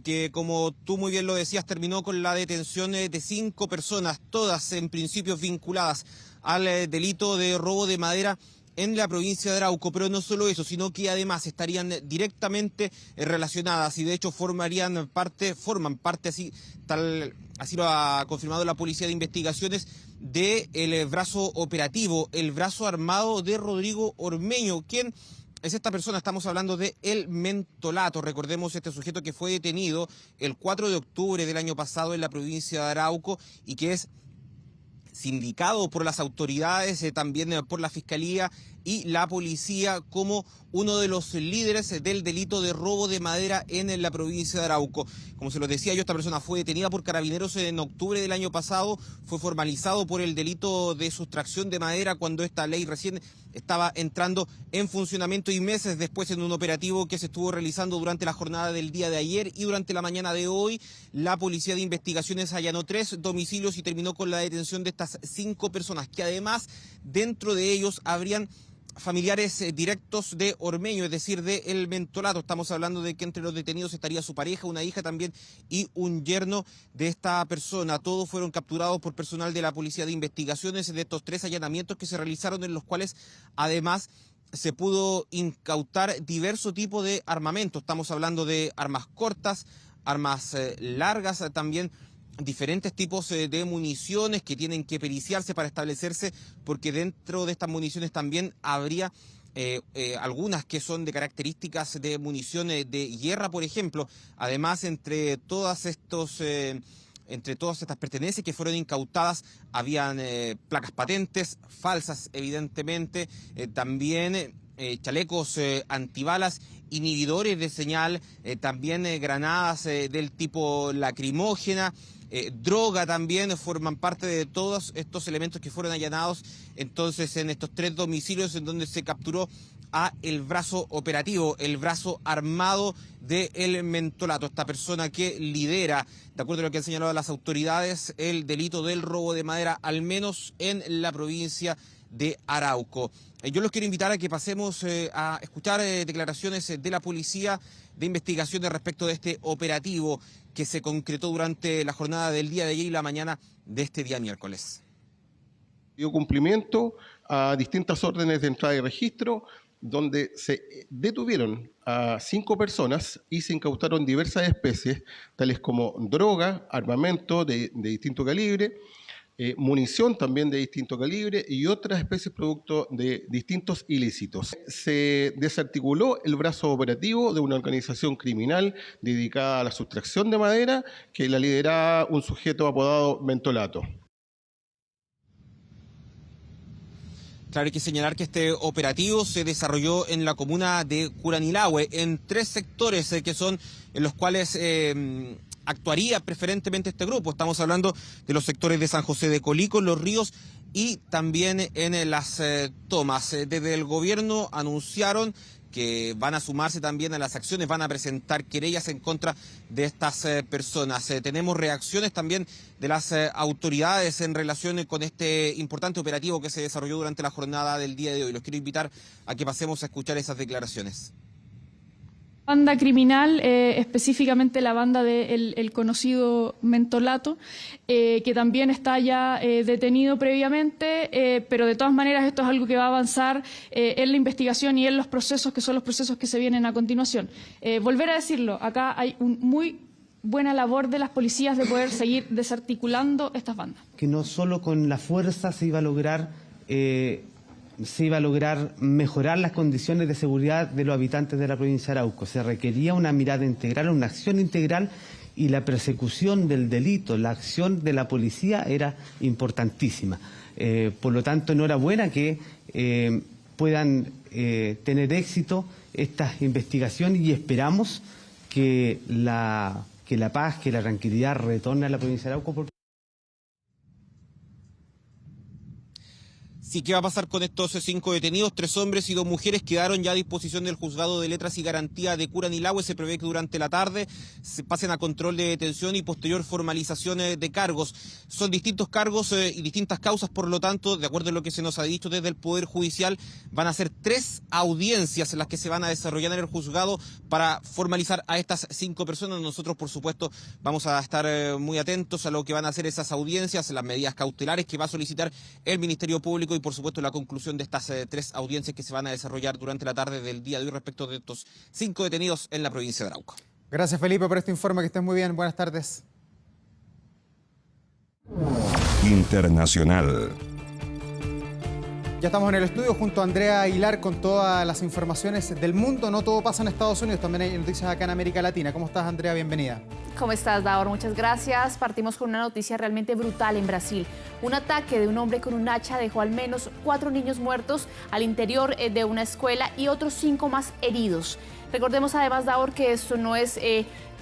Speaker 10: que, como tú muy bien lo decías, terminó con la detención de 5 personas, todas en principio vinculadas al delito de robo de madera en la provincia de Arauco, pero no solo eso, sino que además estarían directamente relacionadas y de hecho forman parte así lo ha confirmado la Policía de Investigaciones, del brazo operativo, el brazo armado de Rodrigo Ormeño. ¿Quién es esta persona? Estamos hablando de El Mentolato. Recordemos este sujeto que fue detenido el 4 de octubre del año pasado en la provincia de Arauco y que es sindicado por las autoridades, también por la Fiscalía y la Policía como uno de los líderes del delito de robo de madera en la provincia de Arauco. Como se lo decía yo, esta persona fue detenida por Carabineros en octubre del año pasado, fue formalizado por el delito de sustracción de madera cuando esta ley recién estaba entrando en funcionamiento y meses después en un operativo que se estuvo realizando durante la jornada del día de ayer y durante la mañana de hoy, la Policía de Investigaciones allanó 3 domicilios y terminó con la detención de estas 5 personas, que además dentro de ellos habrían familiares directos de Ormeño, es decir, de El Mentolato. Estamos hablando de que entre los detenidos estaría su pareja, una hija también y un yerno de esta persona. Todos fueron capturados por personal de la Policía de Investigaciones de estos 3 allanamientos que se realizaron, en los cuales además se pudo incautar diverso tipo de armamento. Estamos hablando de armas cortas, armas largas, también diferentes tipos de municiones que tienen que periciarse para establecerse, porque dentro de estas municiones también habría algunas que son de características de municiones de guerra, por ejemplo. Además, entre todas estas pertenencias que fueron incautadas, habían placas patentes, falsas evidentemente, también chalecos antibalas, inhibidores de señal, también granadas del tipo lacrimógena, droga también, forman parte de todos estos elementos que fueron allanados entonces en estos 3 domicilios en donde se capturó a el brazo operativo, el brazo armado de El Mentolato, esta persona que lidera, de acuerdo a lo que han señalado las autoridades, el delito del robo de madera, al menos en la provincia de Arauco. Yo los quiero invitar a que pasemos a escuchar declaraciones de la Policía de Investigaciones respecto de este operativo que se concretó durante la jornada del día de ayer y la mañana de este día miércoles.
Speaker 6: Dio cumplimiento a distintas órdenes de entrada y registro, donde se detuvieron a 5 personas y se incautaron diversas especies, tales como droga, armamento de distinto calibre, munición también de distinto calibre y otras especies producto de distintos ilícitos. Se desarticuló el brazo operativo de una organización criminal dedicada a la sustracción de madera que la lideraba un sujeto apodado Mentolato.
Speaker 10: Claro, hay que señalar que este operativo se desarrolló en la comuna de Curanilahue, en 3 sectores que son en los cuales actuaría preferentemente este grupo. Estamos hablando de los sectores de San José de Colico, Los Ríos y también en Las Tomas. Desde el gobierno anunciaron que van a sumarse también a las acciones, van a presentar querellas en contra de estas personas. Tenemos reacciones también de las autoridades en relación con este importante operativo que se desarrolló durante la jornada del día de hoy. Los quiero invitar a que pasemos a escuchar esas declaraciones.
Speaker 13: Banda criminal, específicamente la banda del conocido Mentolato, que también está ya detenido previamente, pero de todas maneras esto es algo que va a avanzar en la investigación y en los procesos, que son los procesos que se vienen a continuación. Volver a decirlo, acá hay una muy buena labor de las policías de poder seguir desarticulando estas bandas.
Speaker 14: Que no solo con la fuerza se iba a lograr mejorar las condiciones de seguridad de los habitantes de la provincia de Arauco. Se requería una mirada integral, una acción integral, y la persecución del delito, la acción de la policía era importantísima. Por lo tanto, enhorabuena que puedan tener éxito estas investigaciones y esperamos que la paz, que la tranquilidad retorne a la provincia de Arauco.
Speaker 10: Sí, ¿qué va a pasar con estos 5 detenidos? 3 hombres y 2 mujeres quedaron ya a disposición del Juzgado de Letras y Garantía de Curanilahue. Se prevé que durante la tarde se pasen a control de detención y posterior formalización de cargos. Son distintos cargos y distintas causas, por lo tanto, de acuerdo a lo que se nos ha dicho desde el Poder Judicial, van a ser 3 audiencias en las que se van a desarrollar en el juzgado para formalizar a estas 5 personas. Nosotros, por supuesto, vamos a estar muy atentos a lo que van a hacer esas audiencias, las medidas cautelares que va a solicitar el Ministerio Público y, por supuesto, la conclusión de estas 3 audiencias que se van a desarrollar durante la tarde del día de hoy respecto de estos 5 detenidos en la provincia de Arauco.
Speaker 1: Gracias, Felipe, por este informe. Que estés muy bien. Buenas tardes.
Speaker 15: Internacional.
Speaker 1: Ya estamos en el estudio junto a Andrea Aguilar con todas las informaciones del mundo. No todo pasa en Estados Unidos, también hay noticias acá en América Latina. ¿Cómo estás, Andrea? Bienvenida.
Speaker 16: ¿Cómo estás, Davor? Muchas gracias. Partimos con una noticia realmente brutal en Brasil. Un ataque de un hombre con un hacha dejó al menos 4 niños muertos al interior de una escuela y otros 5 más heridos. Recordemos además, Davor, que esto no es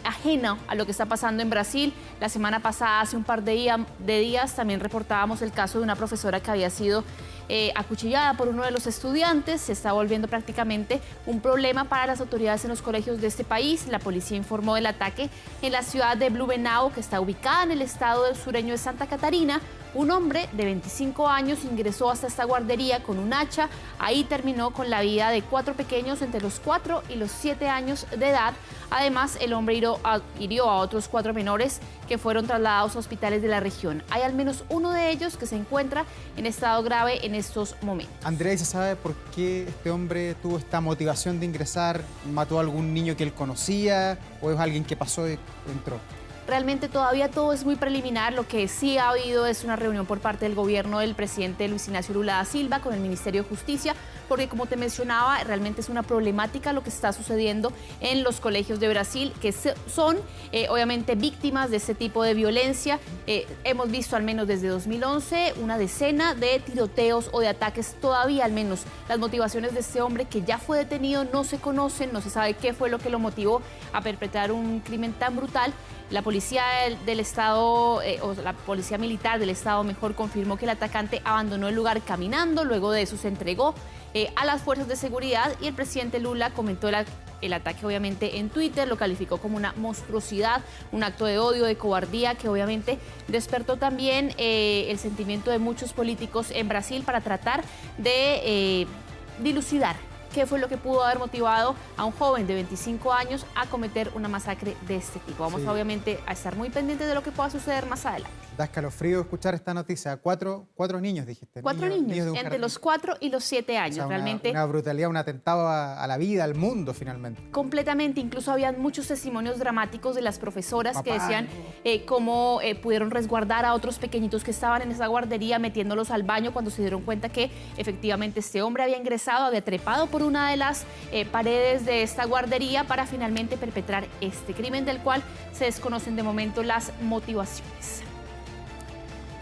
Speaker 16: ajeno a lo que está pasando en Brasil. La semana pasada, hace un par de días, también reportábamos el caso de una profesora que había sido acuchillada por uno de los estudiantes. Se está volviendo prácticamente un problema para las autoridades en los colegios de este país. La policía informó del ataque en la ciudad de Blumenau, que está ubicada en el estado del sureño de Santa Catarina. Un hombre de 25 años ingresó hasta esta guardería con un hacha. Ahí terminó con la vida de 4 pequeños entre los 4 y los 7 años de edad. Además, el hombre hirió a otros 4 menores que fueron trasladados a hospitales de la región. Hay al menos uno de ellos que se encuentra en estado grave en estos momentos.
Speaker 1: Andrea, ¿y se sabe por qué este hombre tuvo esta motivación de ingresar? ¿Mató a algún niño que él conocía o es alguien que pasó y entró?
Speaker 16: Realmente todavía todo es muy preliminar. Lo que sí ha habido es una reunión por parte del gobierno del presidente Luis Ignacio Lula da Silva con el Ministerio de Justicia, porque como te mencionaba, realmente es una problemática lo que está sucediendo en los colegios de Brasil, que son obviamente víctimas de este tipo de violencia. Hemos visto al menos desde 2011 una decena de tiroteos o de ataques. Todavía al menos las motivaciones de este hombre que ya fue detenido no se conocen, no se sabe qué fue lo que lo motivó a perpetrar un crimen tan brutal. La policía del Estado, o la policía militar del Estado mejor, confirmó que el atacante abandonó el lugar caminando. Luego de eso se entregó a las fuerzas de seguridad y el presidente Lula comentó el ataque obviamente en Twitter, lo calificó como una monstruosidad, un acto de odio, de cobardía, que obviamente despertó también el sentimiento de muchos políticos en Brasil para tratar de dilucidar qué fue lo que pudo haber motivado a un joven de 25 años a cometer una masacre de este tipo. Vamos obviamente a estar muy pendientes de lo que pueda suceder más adelante.
Speaker 1: Da escalofrío escuchar esta noticia. 4 niños, dijiste.
Speaker 16: 4 niños entre los 4 y los 7 años.
Speaker 1: O sea,
Speaker 16: realmente
Speaker 1: una brutalidad, un atentado a la vida, al mundo, finalmente.
Speaker 16: Completamente. Incluso habían muchos testimonios dramáticos de las profesoras que decían cómo pudieron resguardar a otros pequeñitos que estaban en esa guardería, metiéndolos al baño cuando se dieron cuenta que efectivamente este hombre había ingresado, había trepado por una de las paredes de esta guardería para finalmente perpetrar este crimen, del cual se desconocen de momento las motivaciones.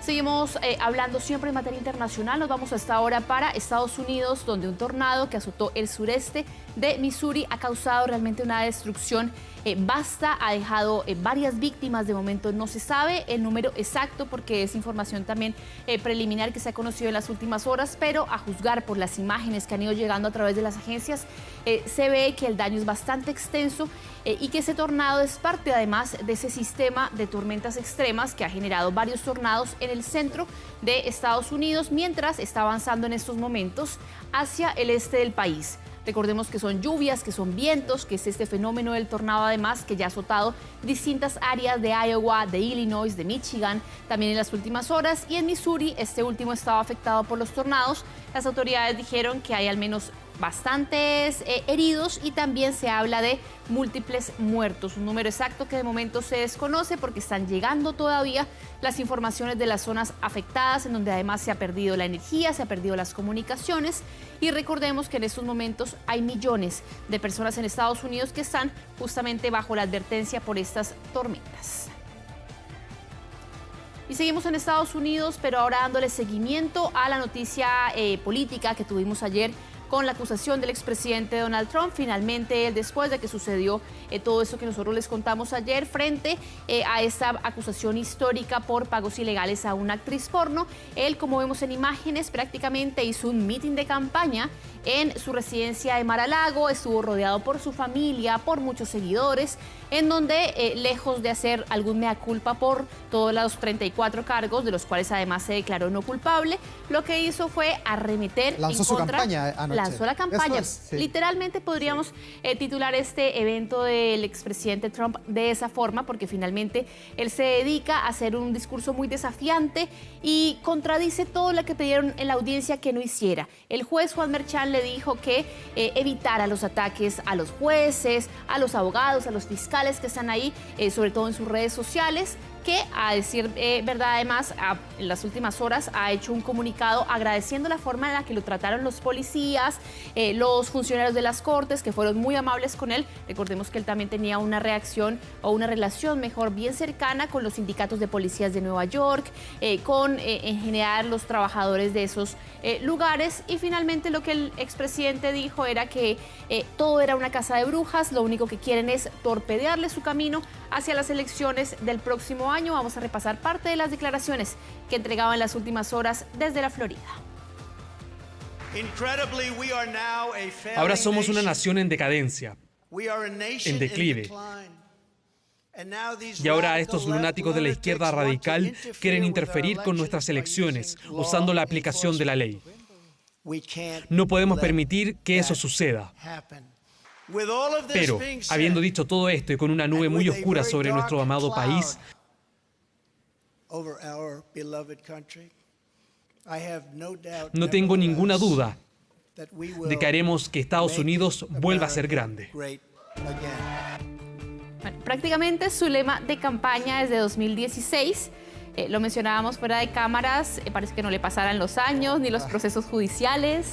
Speaker 16: Seguimos hablando siempre en materia internacional. Nos vamos hasta ahora para Estados Unidos, donde un tornado que azotó el sureste de Missouri ha causado realmente una destrucción vasta, ha dejado varias víctimas. De momento no se sabe el número exacto porque es información también preliminar que se ha conocido en las últimas horas, pero a juzgar por las imágenes que han ido llegando a través de las agencias, se ve que el daño es bastante extenso y que ese tornado es parte además de ese sistema de tormentas extremas que ha generado varios tornados en el centro de Estados Unidos mientras está avanzando en estos momentos hacia el este del país. Recordemos que son lluvias, que son vientos, que es este fenómeno del tornado además que ya ha azotado distintas áreas de Iowa, de Illinois, de Michigan, también en las últimas horas. Y en Missouri, este último estaba afectado por los tornados. Las autoridades dijeron que hay al menos bastantes heridos y también se habla de múltiples muertos. Un número exacto que de momento se desconoce porque están llegando todavía las informaciones de las zonas afectadas, en donde además se ha perdido la energía, se ha perdido las comunicaciones. Y recordemos que en estos momentos hay millones de personas en Estados Unidos que están justamente bajo la advertencia por estas tormentas. Y seguimos en Estados Unidos, pero ahora dándole seguimiento a la noticia política que tuvimos ayer con la acusación del expresidente Donald Trump. Finalmente, después de que sucedió todo eso que nosotros les contamos ayer, frente a esta acusación histórica por pagos ilegales a una actriz porno, él, como vemos en imágenes, prácticamente hizo un mitin de campaña en su residencia de Mar-a-Lago, estuvo rodeado por su familia, por muchos seguidores, en donde, lejos de hacer algún mea culpa por todos los 34 cargos, de los cuales además se declaró no culpable, lo que hizo fue arremeter en contra...
Speaker 1: Su campaña anoche.
Speaker 16: Lanzó la campaña.
Speaker 1: Sí.
Speaker 16: Literalmente podríamos titular este evento del expresidente Trump de esa forma, porque finalmente él se dedica a hacer un discurso muy desafiante y contradice todo lo que pidieron en la audiencia que no hiciera. El juez Juan Merchan le dijo que evitara los ataques a los jueces, a los abogados, a los fiscales que están ahí, sobre todo en sus redes sociales, que, a decir verdad, además, en las últimas horas ha hecho un comunicado agradeciendo la forma en la que lo trataron los policías, los funcionarios de las cortes, que fueron muy amables con él. Recordemos que él también tenía una reacción o una relación mejor bien cercana con los sindicatos de policías de Nueva York, con en general los trabajadores de esos lugares. Y finalmente lo que el expresidente dijo era que todo era una caza de brujas, lo único que quieren es torpedearle su camino hacia las elecciones del próximo año. Vamos a repasar parte de las declaraciones que entregaba en las últimas horas desde la Florida.
Speaker 15: Ahora somos una nación en decadencia, en declive. Y ahora estos lunáticos de la izquierda radical quieren interferir con nuestras elecciones usando la aplicación de la ley. No podemos permitir que eso suceda. Pero, habiendo dicho todo esto y con una nube muy oscura sobre nuestro amado país, no tengo ninguna duda de que haremos que Estados Unidos vuelva a ser grande.
Speaker 16: Bueno, prácticamente su lema de campaña desde 2016, lo mencionábamos fuera de cámaras, parece que no le pasaran los años ni los procesos judiciales.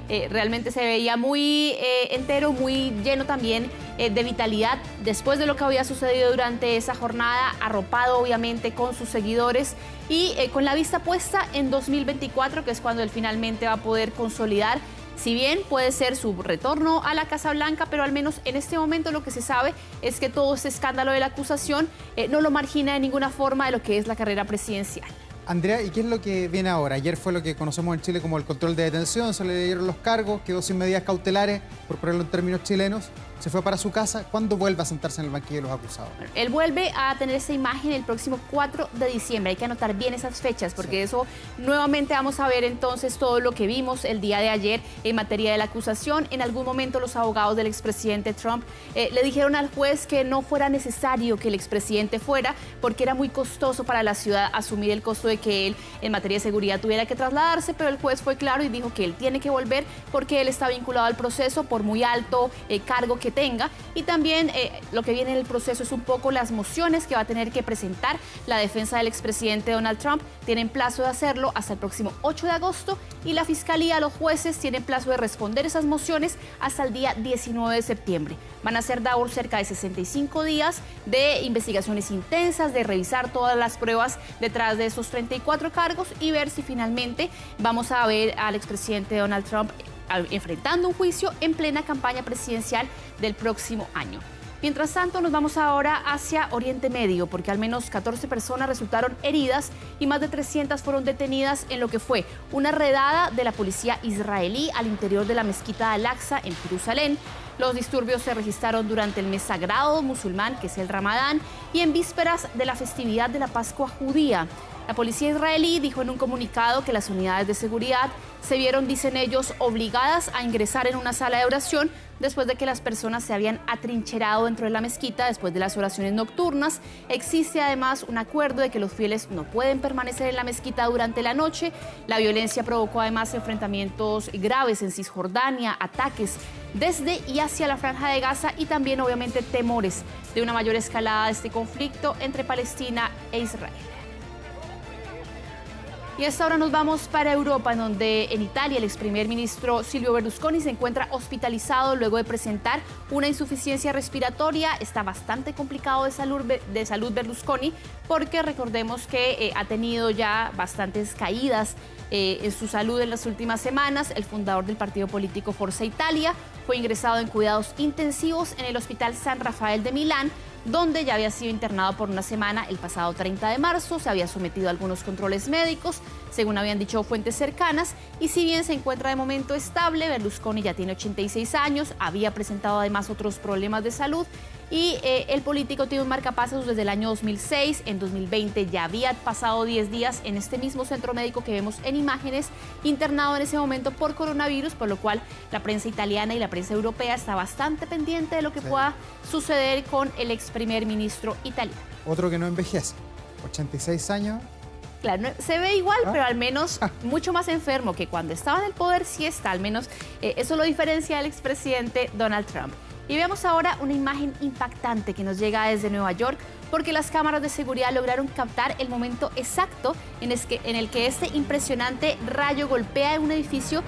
Speaker 16: Realmente se veía muy entero, muy lleno también de vitalidad después de lo que había sucedido durante esa jornada, arropado obviamente con sus seguidores y con la vista puesta en 2024, que es cuando él finalmente va a poder consolidar, si bien puede ser su retorno a la Casa Blanca, pero al menos en este momento lo que se sabe es que todo este escándalo de la acusación no lo margina de ninguna forma de lo que es la carrera presidencial.
Speaker 1: Andrea, ¿y qué es lo que viene ahora? Ayer fue lo que conocemos en Chile como el control de detención, se le dieron los cargos, quedó sin medidas cautelares, por ponerlo en términos chilenos, se fue para su casa. ¿Cuándo vuelve a sentarse en el banquillo de los acusados?
Speaker 16: Él vuelve a tener esa imagen el próximo 4 de diciembre. Hay que anotar bien esas fechas porque eso nuevamente vamos a ver entonces todo lo que vimos el día de ayer en materia de la acusación. En algún momento los abogados del expresidente Trump le dijeron al juez que no fuera necesario que el expresidente fuera porque era muy costoso para la ciudad asumir el costo de que él en materia de seguridad tuviera que trasladarse, pero el juez fue claro y dijo que él tiene que volver porque él está vinculado al proceso por muy alto cargo que tenga. Y también lo que viene en el proceso es un poco las mociones que va a tener que presentar la defensa del expresidente Donald Trump. Tienen plazo de hacerlo hasta el próximo 8 de agosto y la fiscalía, los jueces, tienen plazo de responder esas mociones hasta el día 19 de septiembre. Van a ser, Davor, cerca de 65 días de investigaciones intensas, de revisar todas las pruebas detrás de esos 34 cargos y ver si finalmente vamos a ver al expresidente Donald Trump enfrentando un juicio en plena campaña presidencial del próximo año. Mientras tanto, nos vamos ahora hacia Oriente Medio, porque al menos 14 personas resultaron heridas y más de 300 fueron detenidas en lo que fue una redada de la policía israelí al interior de la mezquita de Al-Aqsa en Jerusalén. Los disturbios se registraron durante el mes sagrado musulmán, que es el Ramadán, y en vísperas de la festividad de la Pascua judía. La policía israelí dijo en un comunicado que las unidades de seguridad se vieron, dicen ellos, obligadas a ingresar en una sala de oración después de que las personas se habían atrincherado dentro de la mezquita después de las oraciones nocturnas. Existe además un acuerdo de que los fieles no pueden permanecer en la mezquita durante la noche. La violencia provocó además enfrentamientos graves en Cisjordania, ataques desde y hacia la Franja de Gaza y también obviamente temores de una mayor escalada de este conflicto entre Palestina e Israel. Y a esta hora nos vamos para Europa, en donde en Italia el ex primer ministro Silvio Berlusconi se encuentra hospitalizado luego de presentar una insuficiencia respiratoria. Está bastante complicado de salud Berlusconi, porque recordemos que ha tenido ya bastantes caídas en su salud en las últimas semanas. El fundador del partido político Forza Italia fue ingresado en cuidados intensivos en el Hospital San Rafael de Milán, donde ya había sido internado por una semana el pasado 30 de marzo, se había sometido a algunos controles médicos, según habían dicho fuentes cercanas, y si bien se encuentra de momento estable, Berlusconi ya tiene 86 años, había presentado además otros problemas de salud, y el político tiene un marcapasos desde el año 2006, en 2020 ya había pasado 10 días en este mismo centro médico que vemos en imágenes, internado en ese momento por coronavirus, por lo cual la prensa italiana y la prensa europea está bastante pendiente de lo que pueda suceder con el ex primer ministro italiano.
Speaker 1: Otro que no envejece, 86 años.
Speaker 16: Claro, se ve igual, pero al menos mucho más enfermo que cuando estaba en el poder, sí está, al menos eso lo diferencia del expresidente Donald Trump. Y veamos ahora una imagen impactante que nos llega desde Nueva York, porque las cámaras de seguridad lograron captar el momento exacto en el que este impresionante rayo golpea en un edificio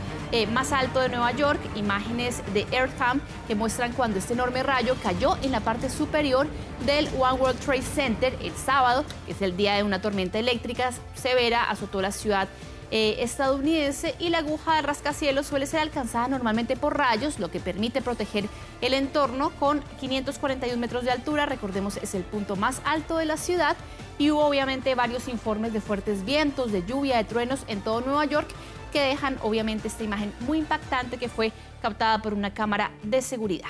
Speaker 16: más alto de Nueva York. Imágenes de AirCam que muestran cuando este enorme rayo cayó en la parte superior del One World Trade Center el sábado, que es el día de una tormenta eléctrica severa, azotó la ciudad estadounidense, y la aguja de rascacielos suele ser alcanzada normalmente por rayos, lo que permite proteger el entorno. Con 541 metros de altura, recordemos, es el punto más alto de la ciudad, y hubo obviamente varios informes de fuertes vientos, de lluvia, de truenos en todo Nueva York, que dejan obviamente esta imagen muy impactante que fue captada por una cámara de seguridad.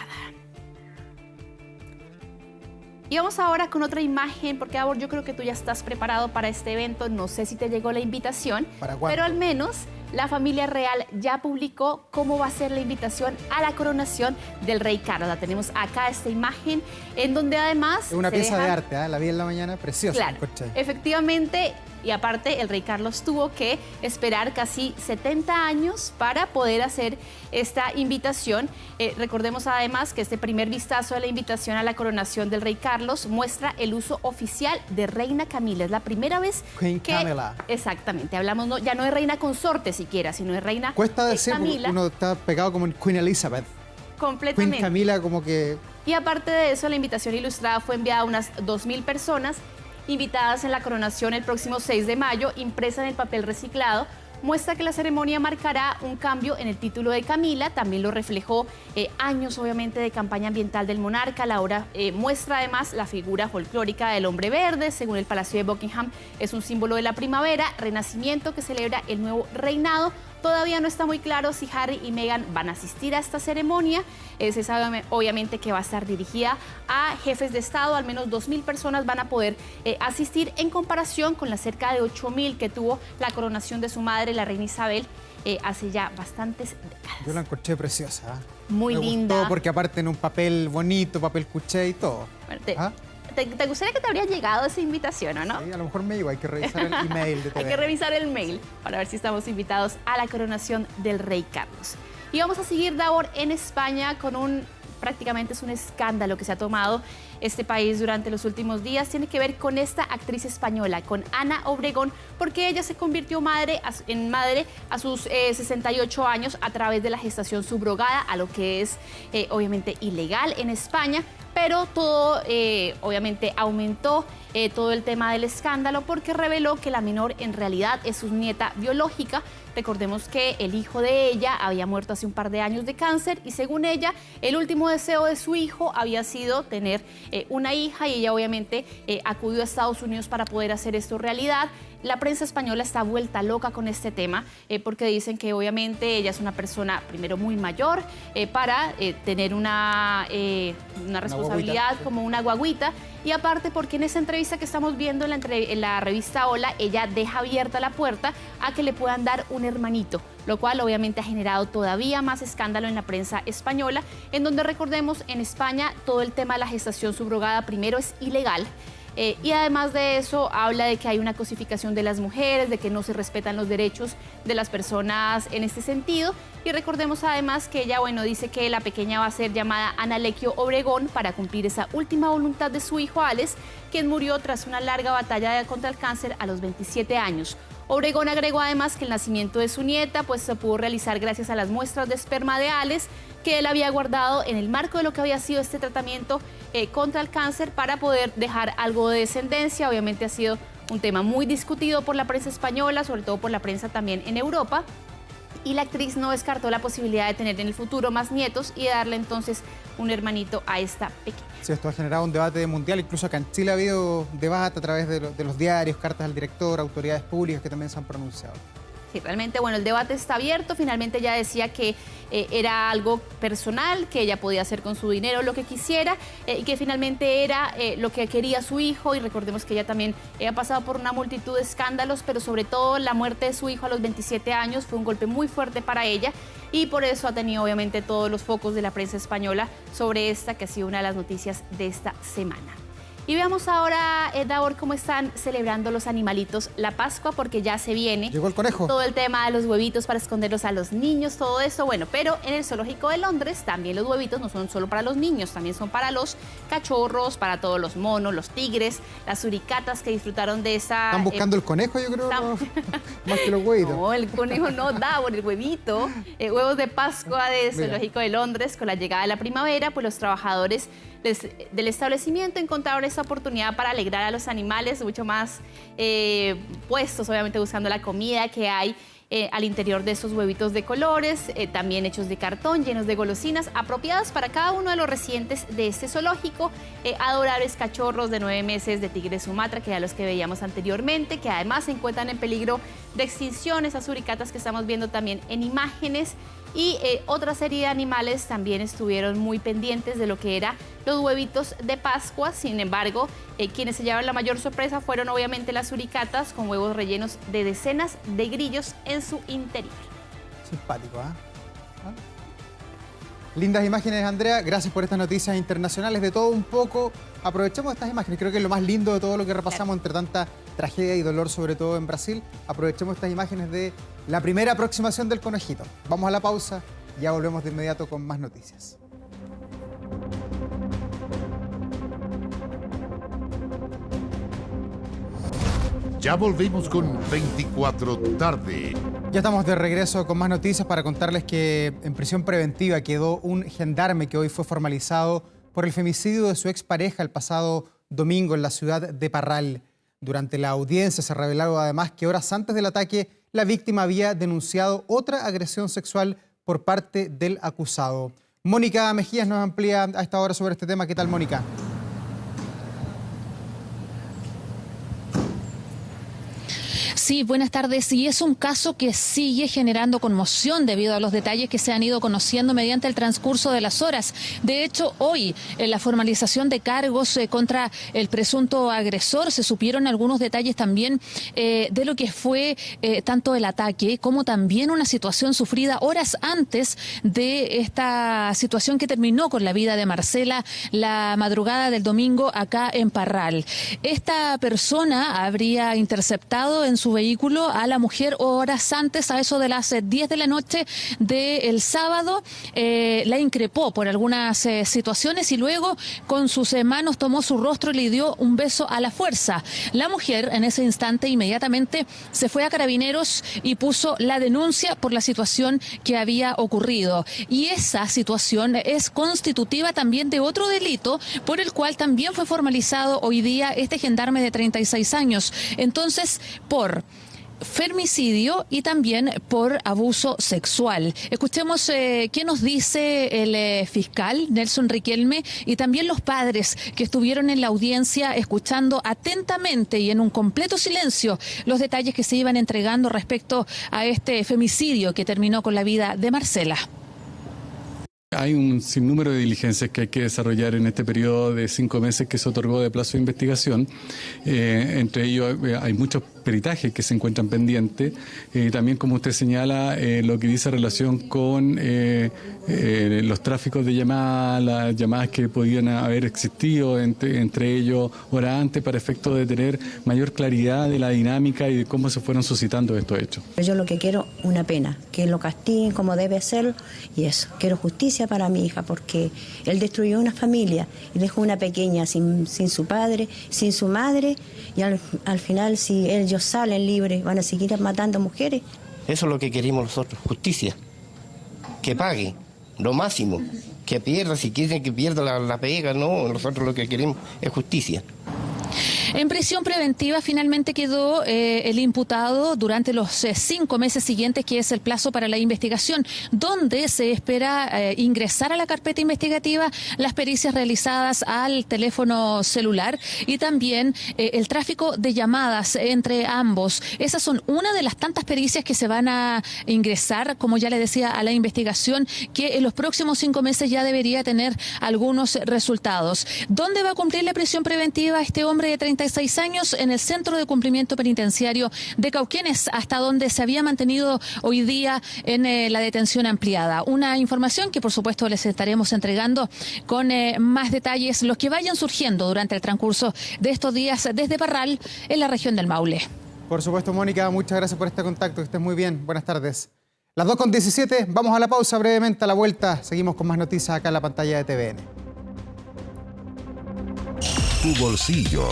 Speaker 16: Y vamos ahora con otra imagen, porque Davor, yo creo que tú ya estás preparado para este evento. No sé si te llegó la invitación, pero al menos la familia real ya publicó cómo va a ser la invitación a la coronación del rey Carlos. La tenemos acá, esta imagen, en donde además...
Speaker 1: Es una pieza de arte, la vi en la mañana, preciosa.
Speaker 16: Claro, efectivamente. Y aparte, el rey Carlos tuvo que esperar casi 70 años para poder hacer esta invitación. Recordemos además que este primer vistazo de la invitación a la coronación del rey Carlos muestra el uso oficial de Reina Camila. Es la primera vez
Speaker 1: Queen Camila.
Speaker 16: Exactamente, hablamos ya no de reina consorte siquiera, sino de reina
Speaker 1: Cuesta decir,
Speaker 16: Camila.
Speaker 1: Uno está pegado como en Queen Elizabeth.
Speaker 16: Completamente.
Speaker 1: Queen Camila como que...
Speaker 16: Y aparte de eso, la invitación ilustrada fue enviada a unas 2.000 personas invitadas en la coronación el próximo 6 de mayo, impresa en el papel reciclado. Muestra que la ceremonia marcará un cambio en el título de Camila. También lo reflejó años, obviamente, de campaña ambiental del monarca. La obra muestra además la figura folclórica del hombre verde. Según el Palacio de Buckingham, es un símbolo de la primavera, renacimiento que celebra el nuevo reinado. Todavía no está muy claro si Harry y Meghan van a asistir a esta ceremonia. Se sabe obviamente que va a estar dirigida a jefes de Estado. Al menos 2.000 personas van a poder asistir, en comparación con las cerca de 8.000 que tuvo la coronación de su madre, la reina Isabel, hace ya bastantes décadas.
Speaker 1: Yo la encontré preciosa.
Speaker 16: Muy linda.
Speaker 1: Gustó porque aparte en un papel bonito, papel cuché y todo.
Speaker 16: Bueno, ¿Te gustaría que te habría llegado esa invitación o no?
Speaker 1: Sí, a lo mejor me llegó, hay que revisar el email de TV.
Speaker 16: Hay que revisar el mail para ver si estamos invitados a la coronación del rey Carlos. Y vamos a seguir, Davor, en España con un prácticamente es un escándalo que se ha tomado este país durante los últimos días, tiene que ver con esta actriz española, con Ana Obregón, porque ella se convirtió en madre a sus 68 años a través de la gestación subrogada, a lo que es obviamente ilegal en España, pero todo obviamente aumentó todo el tema del escándalo porque reveló que la menor en realidad es su nieta biológica. Recordemos que el hijo de ella había muerto hace un par de años de cáncer y según ella, el último deseo de su hijo había sido tener una hija y ella obviamente acudió a Estados Unidos para poder hacer esto realidad. La prensa española está vuelta loca con este tema porque dicen que obviamente ella es una persona primero muy mayor para tener una responsabilidad como una guaguita y aparte porque en esa entrevista que estamos viendo en la revista Hola, ella deja abierta la puerta a que le puedan dar un hermanito, lo cual obviamente ha generado todavía más escándalo en la prensa española, en donde recordemos en España todo el tema de la gestación subrogada primero es ilegal. Y además de eso habla de que hay una cosificación de las mujeres, de que no se respetan los derechos de las personas en este sentido. Y recordemos además que ella, dice que la pequeña va a ser llamada Ana Lequio Obregón para cumplir esa última voluntad de su hijo Alex, quien murió tras una larga batalla contra el cáncer a los 27 años. Obregón agregó además que el nacimiento de su nieta se pudo realizar gracias a las muestras de esperma de Alex que él había guardado en el marco de lo que había sido este tratamiento contra el cáncer para poder dejar algo de descendencia. Obviamente ha sido un tema muy discutido por la prensa española, sobre todo por la prensa también en Europa. Y la actriz no descartó la posibilidad de tener en el futuro más nietos y de darle entonces un hermanito a esta pequeña.
Speaker 1: Sí, esto ha generado un debate mundial, incluso acá en Chile ha habido debate a través de los diarios, cartas al director, autoridades públicas que también se han pronunciado.
Speaker 16: Sí, realmente, el debate está abierto. Finalmente ella decía que era algo personal, que ella podía hacer con su dinero lo que quisiera y que finalmente era lo que quería su hijo. Y recordemos que ella también ha pasado por una multitud de escándalos, pero sobre todo la muerte de su hijo a los 27 años fue un golpe muy fuerte para ella y por eso ha tenido obviamente todos los focos de la prensa española sobre esta, que ha sido una de las noticias de esta semana. Y veamos ahora, Davor, cómo están celebrando los animalitos la Pascua, porque ya se viene.
Speaker 1: Llegó el conejo.
Speaker 16: Todo el tema de los huevitos para esconderlos a los niños, todo eso. Pero en el Zoológico de Londres también los huevitos no son solo para los niños, también son para los cachorros, para todos los monos, los tigres, las suricatas que disfrutaron de esa...
Speaker 1: Están buscando el conejo, yo creo, más que los huevitos.
Speaker 16: No, el conejo no, Davor, el huevito. Huevos de Pascua del Zoológico de Londres. Con la llegada de la primavera, pues los trabajadores del establecimiento encontraron esa oportunidad para alegrar a los animales, mucho más puestos, obviamente buscando la comida que hay al interior de esos huevitos de colores, también hechos de cartón, llenos de golosinas, apropiadas para cada uno de los residentes de este zoológico, adorables cachorros de 9 meses de tigre de Sumatra, que ya los que veíamos anteriormente, que además se encuentran en peligro de extinción, esas suricatas que estamos viendo también en imágenes, y otra serie de animales también estuvieron muy pendientes de lo que eran los huevitos de Pascua. Sin embargo, quienes se llevaron la mayor sorpresa fueron obviamente las suricatas, con huevos rellenos de decenas de grillos en su interior.
Speaker 1: Simpático, Lindas imágenes, Andrea. Gracias por estas noticias internacionales de todo un poco. Aprovechemos estas imágenes. Creo que es lo más lindo de todo lo que repasamos entre tanta tragedia y dolor, sobre todo en Brasil. Aprovechemos estas imágenes de la primera aproximación del conejito. Vamos a la pausa y ya volvemos de inmediato con más noticias.
Speaker 4: Ya volvimos con 24 tarde.
Speaker 1: Ya estamos de regreso con más noticias para contarles que en prisión preventiva quedó un gendarme que hoy fue formalizado por el femicidio de su expareja el pasado domingo en la ciudad de Parral. Durante la audiencia se reveló además que horas antes del ataque la víctima había denunciado otra agresión sexual por parte del acusado. Mónica Mejías nos amplía a esta hora sobre este tema. ¿Qué tal, Mónica?
Speaker 17: Sí, buenas tardes. Y es un caso que sigue generando conmoción debido a los detalles que se han ido conociendo mediante el transcurso de las horas. De hecho, hoy, en la formalización de cargos contra el presunto agresor, se supieron algunos detalles también de lo que fue tanto el ataque como también una situación sufrida horas antes de esta situación que terminó con la vida de Marcela la madrugada del domingo acá en Parral. Esta persona habría interceptado en su vehículo a la mujer horas antes, a eso de las 10 de la noche del sábado. La increpó por algunas situaciones y luego con sus manos tomó su rostro y le dio un beso a la fuerza. La mujer en ese instante inmediatamente se fue a Carabineros y puso la denuncia por la situación que había ocurrido. Y esa situación es constitutiva también de otro delito por el cual también fue formalizado hoy día este gendarme de 36 años. Entonces, por femicidio y también por abuso sexual. Escuchemos qué nos dice el fiscal Nelson Riquelme y también los padres que estuvieron en la audiencia escuchando atentamente y en un completo silencio los detalles que se iban entregando respecto a este femicidio que terminó con la vida de Marcela.
Speaker 5: Hay un sinnúmero de diligencias que hay que desarrollar en este periodo de 5 meses que se otorgó de plazo de investigación. Entre ellos hay muchos peritajes que se encuentran pendientes. También, como usted señala, lo que dice relación con los tráficos de llamadas, las llamadas que podían haber existido entre ellos horas antes para efecto de tener mayor claridad de la dinámica y de cómo se fueron suscitando estos hechos.
Speaker 11: Yo lo que quiero, una pena, que lo castiguen como debe ser y eso. Quiero justicia para mi hija porque él destruyó una familia y dejó una pequeña sin su padre, sin su madre y al final si ellos salen libres van a seguir matando mujeres.
Speaker 18: Eso es lo que queremos nosotros, justicia, que pague lo máximo, que pierda, si quieren que pierda la pega, no, nosotros lo que queremos es justicia.
Speaker 17: En prisión preventiva finalmente quedó el imputado durante los 5 meses siguientes, que es el plazo para la investigación, donde se espera ingresar a la carpeta investigativa las pericias realizadas al teléfono celular y también el tráfico de llamadas entre ambos. Esas son una de las tantas pericias que se van a ingresar, como ya le decía, a la investigación, que en los próximos 5 meses ya debería tener algunos resultados. ¿Dónde va a cumplir la prisión preventiva este hombre de 36 años? En el Centro de Cumplimiento Penitenciario de Cauquenes, hasta donde se había mantenido hoy día en la detención ampliada. Una información que por supuesto les estaremos entregando con más detalles, los que vayan surgiendo durante el transcurso de estos días desde Parral, en la región del Maule.
Speaker 1: Por supuesto, Mónica, muchas gracias por este contacto, que estés muy bien. Buenas tardes. Las 2:17, vamos a la pausa brevemente. A la vuelta seguimos con más noticias acá en la pantalla de TVN.
Speaker 4: Tu bolsillo.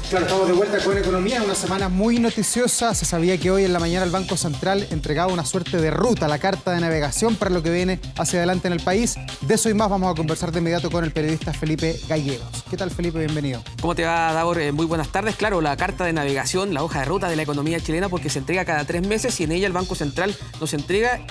Speaker 1: Claro, estamos de vuelta con Economía, una semana muy noticiosa. Se sabía que hoy en la mañana el Banco Central entregaba una suerte de ruta, la carta de navegación para lo que viene hacia adelante en el país. De eso y más vamos a conversar de inmediato con el periodista Felipe Gallegos. ¿Qué tal, Felipe? Bienvenido.
Speaker 19: ¿Cómo te va, Davor? Muy buenas tardes. Claro, la carta de navegación, la hoja de ruta de la economía chilena, porque se entrega cada 3 meses y en ella el Banco Central nos entrega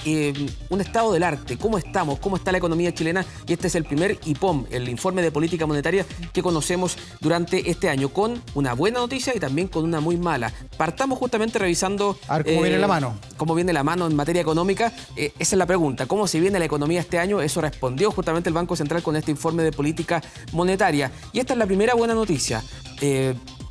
Speaker 19: un estado del arte. ¿Cómo estamos? ¿Cómo está la economía chilena? Y este es el primer IPOM, el informe de política monetaria que conocemos durante este año, con una buena noticia y también con una muy mala. Partamos justamente revisando...
Speaker 1: A ver cómo viene la mano.
Speaker 19: ¿Cómo viene la mano en materia económica? Esa es la pregunta. ¿Cómo se viene la economía este año? Eso respondió justamente el Banco Central con este informe de política monetaria. Y esta es la primera buena noticia.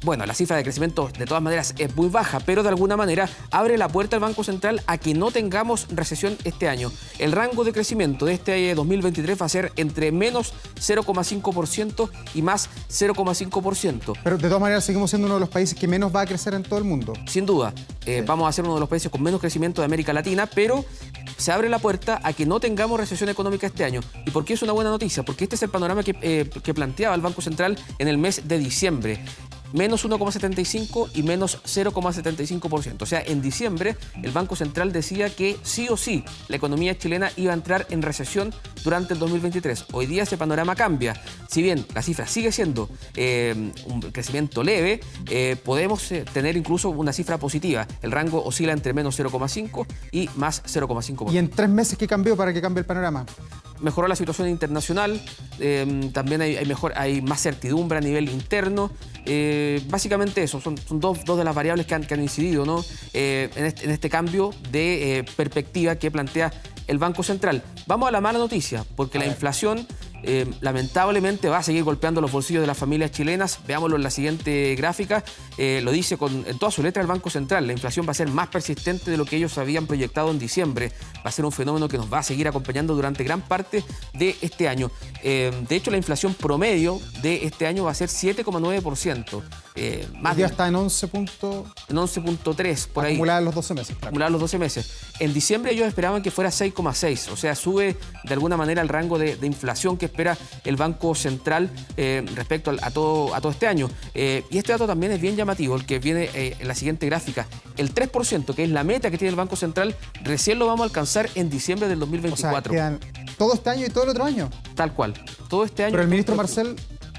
Speaker 19: Bueno, la cifra de crecimiento de todas maneras es muy baja, pero de alguna manera abre la puerta al Banco Central a que no tengamos recesión este año. El rango de crecimiento de este 2023 va a ser entre menos 0,5% y más 0,5%.
Speaker 1: Pero de todas maneras seguimos siendo uno de los países que menos va a crecer en todo el mundo.
Speaker 19: Sin duda, vamos a ser uno de los países con menos crecimiento de América Latina, pero se abre la puerta a que no tengamos recesión económica este año. ¿Y por qué es una buena noticia? Porque este es el panorama que planteaba el Banco Central en el mes de diciembre. Menos 1,75 y menos 0,75%. O sea, en diciembre el Banco Central decía que sí o sí la economía chilena iba a entrar en recesión durante el 2023. Hoy día ese panorama cambia. Si bien la cifra sigue siendo un crecimiento leve, podemos tener incluso una cifra positiva. El rango oscila entre menos 0,5 y más 0,5%.
Speaker 1: ¿Y en 3 meses qué cambió para que cambie el panorama?
Speaker 19: Mejoró la situación internacional, también hay más certidumbre a nivel interno. Básicamente eso, son dos de las variables que han incidido, ¿no? en este cambio de perspectiva que plantea el Banco Central. Vamos a la mala noticia, porque la inflación lamentablemente va a seguir golpeando los bolsillos de las familias chilenas. Veámoslo en la siguiente gráfica. Lo dice en toda su letra el Banco Central. La inflación va a ser más persistente de lo que ellos habían proyectado en diciembre. Va a ser un fenómeno que nos va a seguir acompañando durante gran parte de este año. De hecho, la inflación promedio de este año va a ser 7,9%.
Speaker 1: Más ya está en
Speaker 19: 11.3 por ahí.
Speaker 1: Acumulada en los 12 meses.
Speaker 19: Claro. Acumulada en los 12 meses. En diciembre ellos esperaban que fuera 6,6, o sea, sube de alguna manera el rango de inflación que espera el Banco Central respecto a todo este año. Y este dato también es bien llamativo, el que viene en la siguiente gráfica. El 3%, que es la meta que tiene el Banco Central, recién lo vamos a alcanzar en diciembre del 2024.
Speaker 1: O sea, quedan todo este año y todo el otro año.
Speaker 19: Tal cual. Todo este año.
Speaker 1: Pero el ministro Marcel,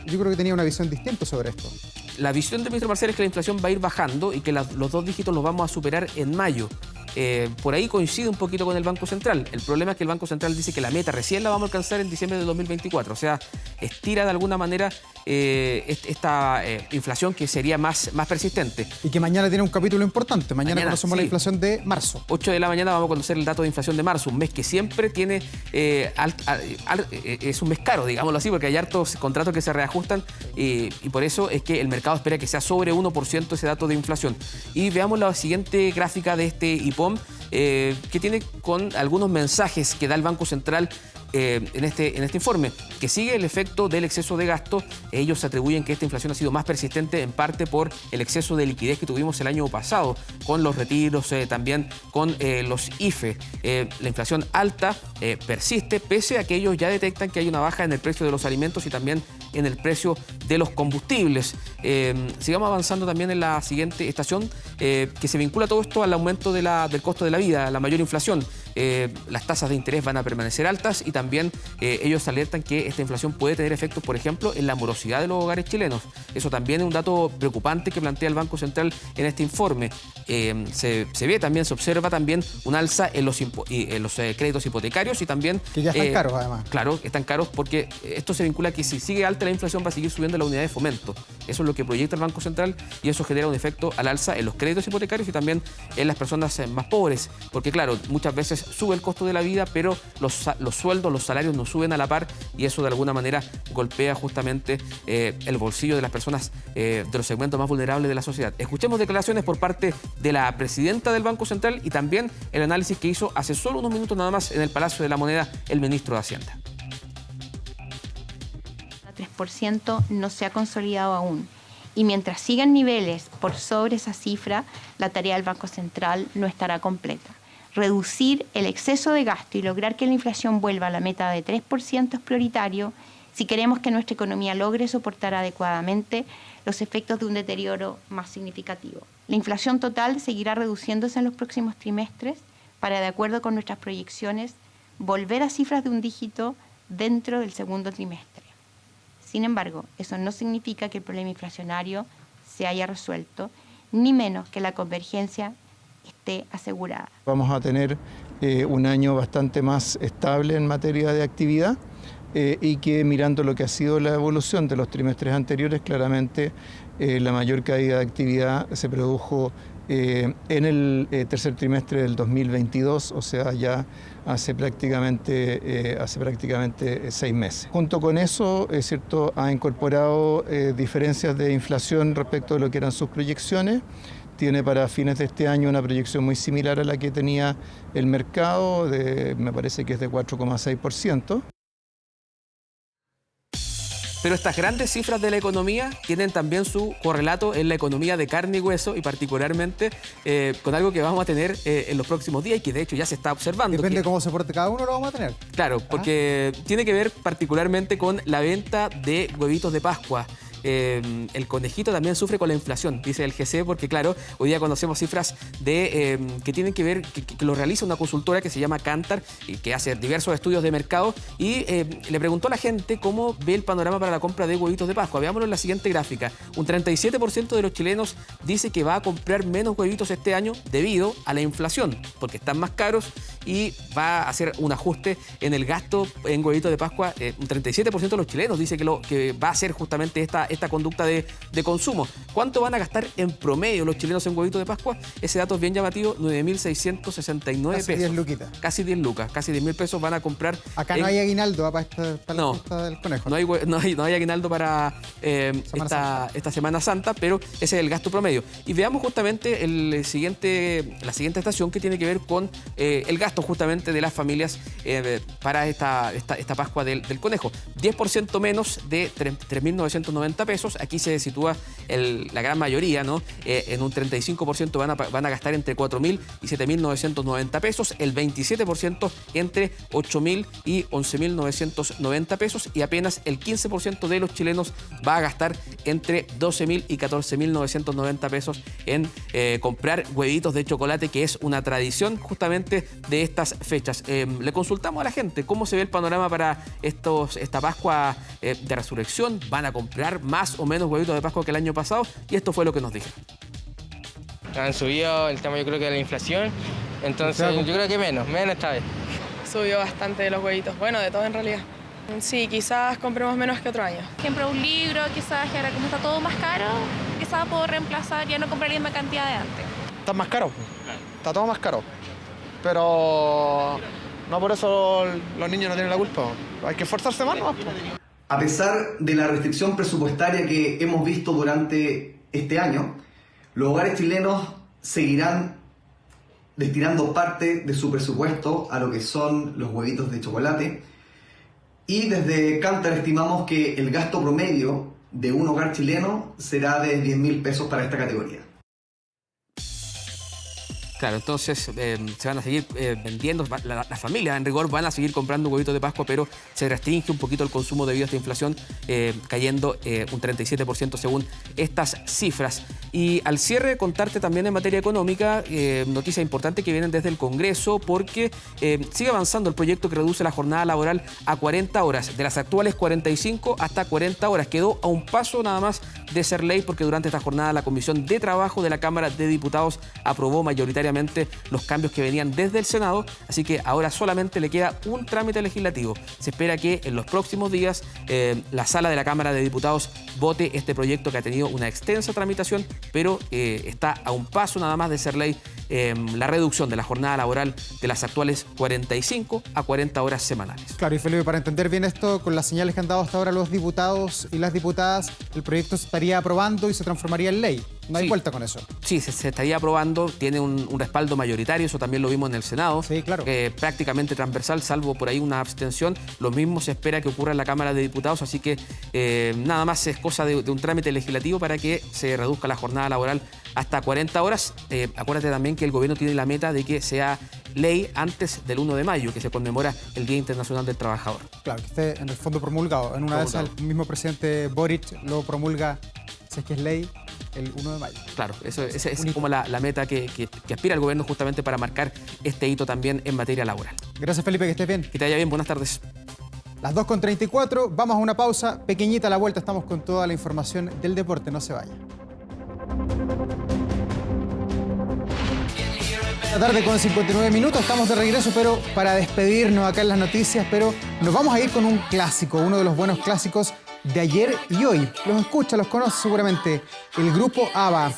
Speaker 1: yo creo que tenía una visión distinta sobre esto.
Speaker 19: La visión del ministro Marcel es que la inflación va a ir bajando y que los 2 dígitos los vamos a superar en mayo. Por ahí coincide un poquito con el Banco Central. El problema es que el Banco Central dice que la meta recién la vamos a alcanzar en diciembre del 2024. O sea, estira de alguna manera esta inflación que sería más persistente.
Speaker 1: Y que mañana tiene un capítulo importante. Mañana conocemos la inflación de marzo.
Speaker 19: 8 de la mañana vamos a conocer el dato de inflación de marzo, un mes que siempre tiene es un mes caro, digámoslo así, porque hay hartos contratos que se reajustan y por eso es que el mercado espera que sea sobre 1% ese dato de inflación. Y veamos la siguiente gráfica de este IPOM, que tiene con algunos mensajes que da el Banco Central en este informe, que sigue el efecto del exceso de gasto. Ellos atribuyen que esta inflación ha sido más persistente en parte por el exceso de liquidez que tuvimos el año pasado, con los retiros, también con los IFE. La inflación alta persiste, pese a que ellos ya detectan que hay una baja en el precio de los alimentos y también en el precio de los combustibles. Sigamos avanzando también en la siguiente estación, que se vincula todo esto al aumento del costo de la vida, a la mayor inflación. Las tasas de interés van a permanecer altas y también ellos alertan que esta inflación puede tener efectos, por ejemplo, en la morosidad de los hogares chilenos. Eso también es un dato preocupante que plantea el Banco Central en este informe. Se observa también un alza en los créditos hipotecarios y también...
Speaker 1: Que ya están caros, además.
Speaker 19: Claro, están caros porque esto se vincula a que si sigue alta la inflación va a seguir subiendo la unidad de fomento. Eso es lo que proyecta el Banco Central y eso genera un efecto al alza en los créditos hipotecarios y también en las personas más pobres. Porque claro, muchas veces sube el costo de la vida, pero los sueldos, los salarios no suben a la par y eso de alguna manera golpea justamente el bolsillo de las personas de los segmentos más vulnerables de la sociedad. Escuchemos declaraciones por parte de la presidenta del Banco Central y también el análisis que hizo hace solo unos minutos nada más en el Palacio de la Moneda el ministro de Hacienda.
Speaker 3: 3% no se ha consolidado aún. Y mientras sigan niveles por sobre esa cifra, la tarea del Banco Central no estará completa. Reducir el exceso de gasto y lograr que la inflación vuelva a la meta de 3% es prioritario si queremos que nuestra economía logre soportar adecuadamente los efectos de un deterioro más significativo. La inflación total seguirá reduciéndose en los próximos trimestres para, de acuerdo con nuestras proyecciones, volver a cifras de un dígito dentro del segundo trimestre. Sin embargo, eso no significa que el problema inflacionario se haya resuelto, ni menos que la convergencia esté asegurada.
Speaker 7: Vamos a tener un año bastante más estable en materia de actividad y que mirando lo que ha sido la evolución de los trimestres anteriores, claramente la mayor caída de actividad se produjo en el tercer trimestre del 2022, o sea, ya hace prácticamente 6 meses. Junto con eso, es cierto, ha incorporado diferencias de inflación respecto de lo que eran sus proyecciones. Tiene para fines de este año una proyección muy similar a la que tenía el mercado, me parece que es de 4,6%.
Speaker 19: Pero estas grandes cifras de la economía tienen también su correlato en la economía de carne y hueso y particularmente con algo que vamos a tener en los próximos días y que de hecho ya se está observando.
Speaker 1: Depende de cómo se porte cada uno, lo vamos a tener.
Speaker 19: Claro, porque tiene que ver particularmente con la venta de huevitos de Pascua. El conejito también sufre con la inflación, dice el GC, porque claro, hoy día conocemos cifras de que tienen que ver, que lo realiza una consultora que se llama Kantar, que hace diversos estudios de mercado y le preguntó a la gente cómo ve el panorama para la compra de huevitos de Pascua. Veámoslo en la siguiente gráfica. Un 37% de los chilenos dice que va a comprar menos huevitos este año debido a la inflación, porque están más caros y va a hacer un ajuste en el gasto en huevitos de Pascua. Un 37% de los chilenos dice que va a hacer justamente esta conducta de consumo. ¿Cuánto van a gastar en promedio los chilenos en huevitos de Pascua? Ese dato es bien llamativo, 9.669 pesos.
Speaker 1: Casi 10 luquitas.
Speaker 19: Casi 10 lucas, casi 10.000 pesos van a comprar.
Speaker 1: Acá no hay aguinaldo para la fiesta del conejo.
Speaker 19: No hay aguinaldo para esta Semana Santa, pero ese es el gasto promedio. Y veamos justamente la siguiente estación que tiene que ver con el gasto justamente de las familias para esta Pascua del conejo. 10% menos de 3.990 2.990 pesos. Aquí se sitúa la gran mayoría, ¿no? En un 35% van a gastar entre 4.000 y 7.990 pesos, el 27% entre 8.000 y 11.990 pesos y apenas el 15% de los chilenos va a gastar entre 12.000 y 14.990 pesos en comprar huevitos de chocolate, que es una tradición justamente de estas fechas. Le consultamos a la gente cómo se ve el panorama para esta Pascua de Resurrección. ¿Van a comprar más o menos huevitos de Pascua que el año pasado? Y esto fue lo que nos dijeron.
Speaker 8: Han subido el tema, yo creo que de la inflación, entonces yo creo que menos esta vez.
Speaker 9: Subió bastante de los huevitos, bueno, de todo en realidad. Sí, quizás compremos menos que otro año.
Speaker 12: Por ejemplo, un libro, quizás que ahora como está todo más caro, quizás puedo reemplazar, ya no compraría la misma cantidad de antes.
Speaker 20: Está más caro, está todo más caro, pero no por eso los niños no tienen la culpa, hay que esforzarse más, ¿no?
Speaker 21: A pesar de la restricción presupuestaria que hemos visto durante este año, los hogares chilenos seguirán destinando parte de su presupuesto a lo que son los huevitos de chocolate. Y desde Kantar estimamos que el gasto promedio de un hogar chileno será de 10.000 pesos para esta categoría.
Speaker 19: Claro, entonces se van a seguir vendiendo, las familias en rigor van a seguir comprando huevitos de Pascua, pero se restringe un poquito el consumo debido a esta inflación, cayendo un 37% según estas cifras. Y al cierre, contarte también en materia económica, noticias importantes que vienen desde el Congreso, porque sigue avanzando el proyecto que reduce la jornada laboral a 40 horas, de las actuales 45 hasta 40 horas. Quedó a un paso nada más de ser ley, porque durante esta jornada la Comisión de Trabajo de la Cámara de Diputados aprobó mayoritariamente los cambios que venían desde el Senado, así que ahora solamente le queda un trámite legislativo. Se espera que en los próximos días la Sala de la Cámara de Diputados vote este proyecto que ha tenido una extensa tramitación, pero está a un paso nada más de ser ley la reducción de la jornada laboral de las actuales 45 a 40 horas semanales.
Speaker 1: Claro, y Felipe, para entender bien esto, con las señales que han dado hasta ahora los diputados y las diputadas, el proyecto se estaría aprobando y se transformaría en ley. No hay vuelta con eso.
Speaker 19: Sí, se estaría aprobando, tiene un respaldo mayoritario, eso también lo vimos en el Senado.
Speaker 1: Sí, claro.
Speaker 19: Prácticamente transversal, salvo por ahí una abstención. Lo mismo se espera que ocurra en la Cámara de Diputados, así que nada más es cosa de un trámite legislativo para que se reduzca la jornada laboral hasta 40 horas. Acuérdate también que el gobierno tiene la meta de que sea ley antes del 1 de mayo, que se conmemora el Día Internacional del Trabajador.
Speaker 1: Claro, que esté en el fondo promulgado. En una de esas, el mismo presidente Boric lo promulga, si es que es ley, el 1 de mayo.
Speaker 19: Claro, esa es como la meta que aspira el gobierno justamente para marcar este hito también en materia laboral.
Speaker 1: Gracias, Felipe, que estés bien.
Speaker 19: Que te vaya bien, buenas tardes.
Speaker 1: Las 2:34, vamos a una pausa pequeñita a la vuelta, estamos con toda la información del deporte, no se vaya. La tarde con 59 minutos, estamos de regreso, pero para despedirnos acá en las noticias, pero nos vamos a ir con un clásico, uno de los buenos clásicos de ayer y hoy. Los escucha, los conoce seguramente, el grupo ABBA.